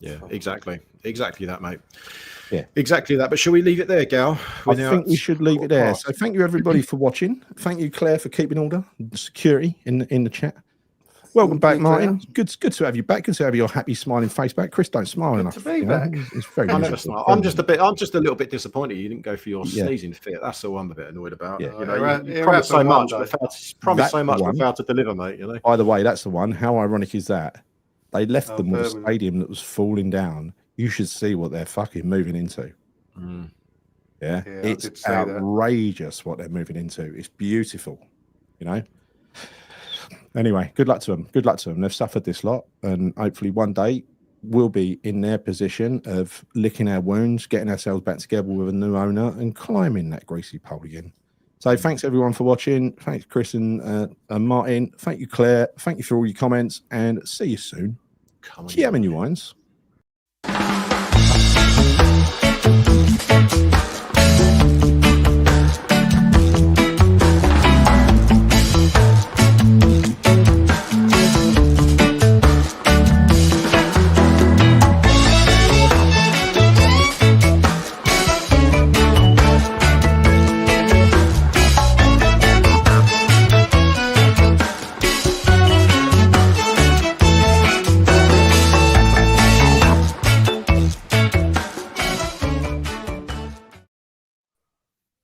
Yeah, exactly that, mate. Yeah, exactly that. But shall we leave it there, Gal? I think we should leave it there. So thank you everybody for watching. Thank you, Claire, for keeping order, security in the chat. Welcome back, Martin. Good to have you back. Good to have your happy, smiling face back. Chris, don't smile enough. To be back. It's very I'm just a little bit disappointed you didn't go for your sneezing fit. That's all I'm a bit annoyed about. Yeah. You know, you promised so much without to deliver, mate. You know. By the way, that's the one. How ironic is that? They left them with a stadium that was falling down. You should see what they're fucking moving into. Yeah, it's outrageous what they're moving into. It's beautiful, you know. Anyway, good luck to them. Good luck to them. They've suffered this lot, and hopefully one day we'll be in their position of licking our wounds, getting ourselves back together with a new owner, and climbing that greasy pole again. So thanks everyone for watching. Thanks Chris and Martin. Thank you Claire. Thank you for all your comments, and see you soon. Cheers, menu wines.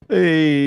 Hey.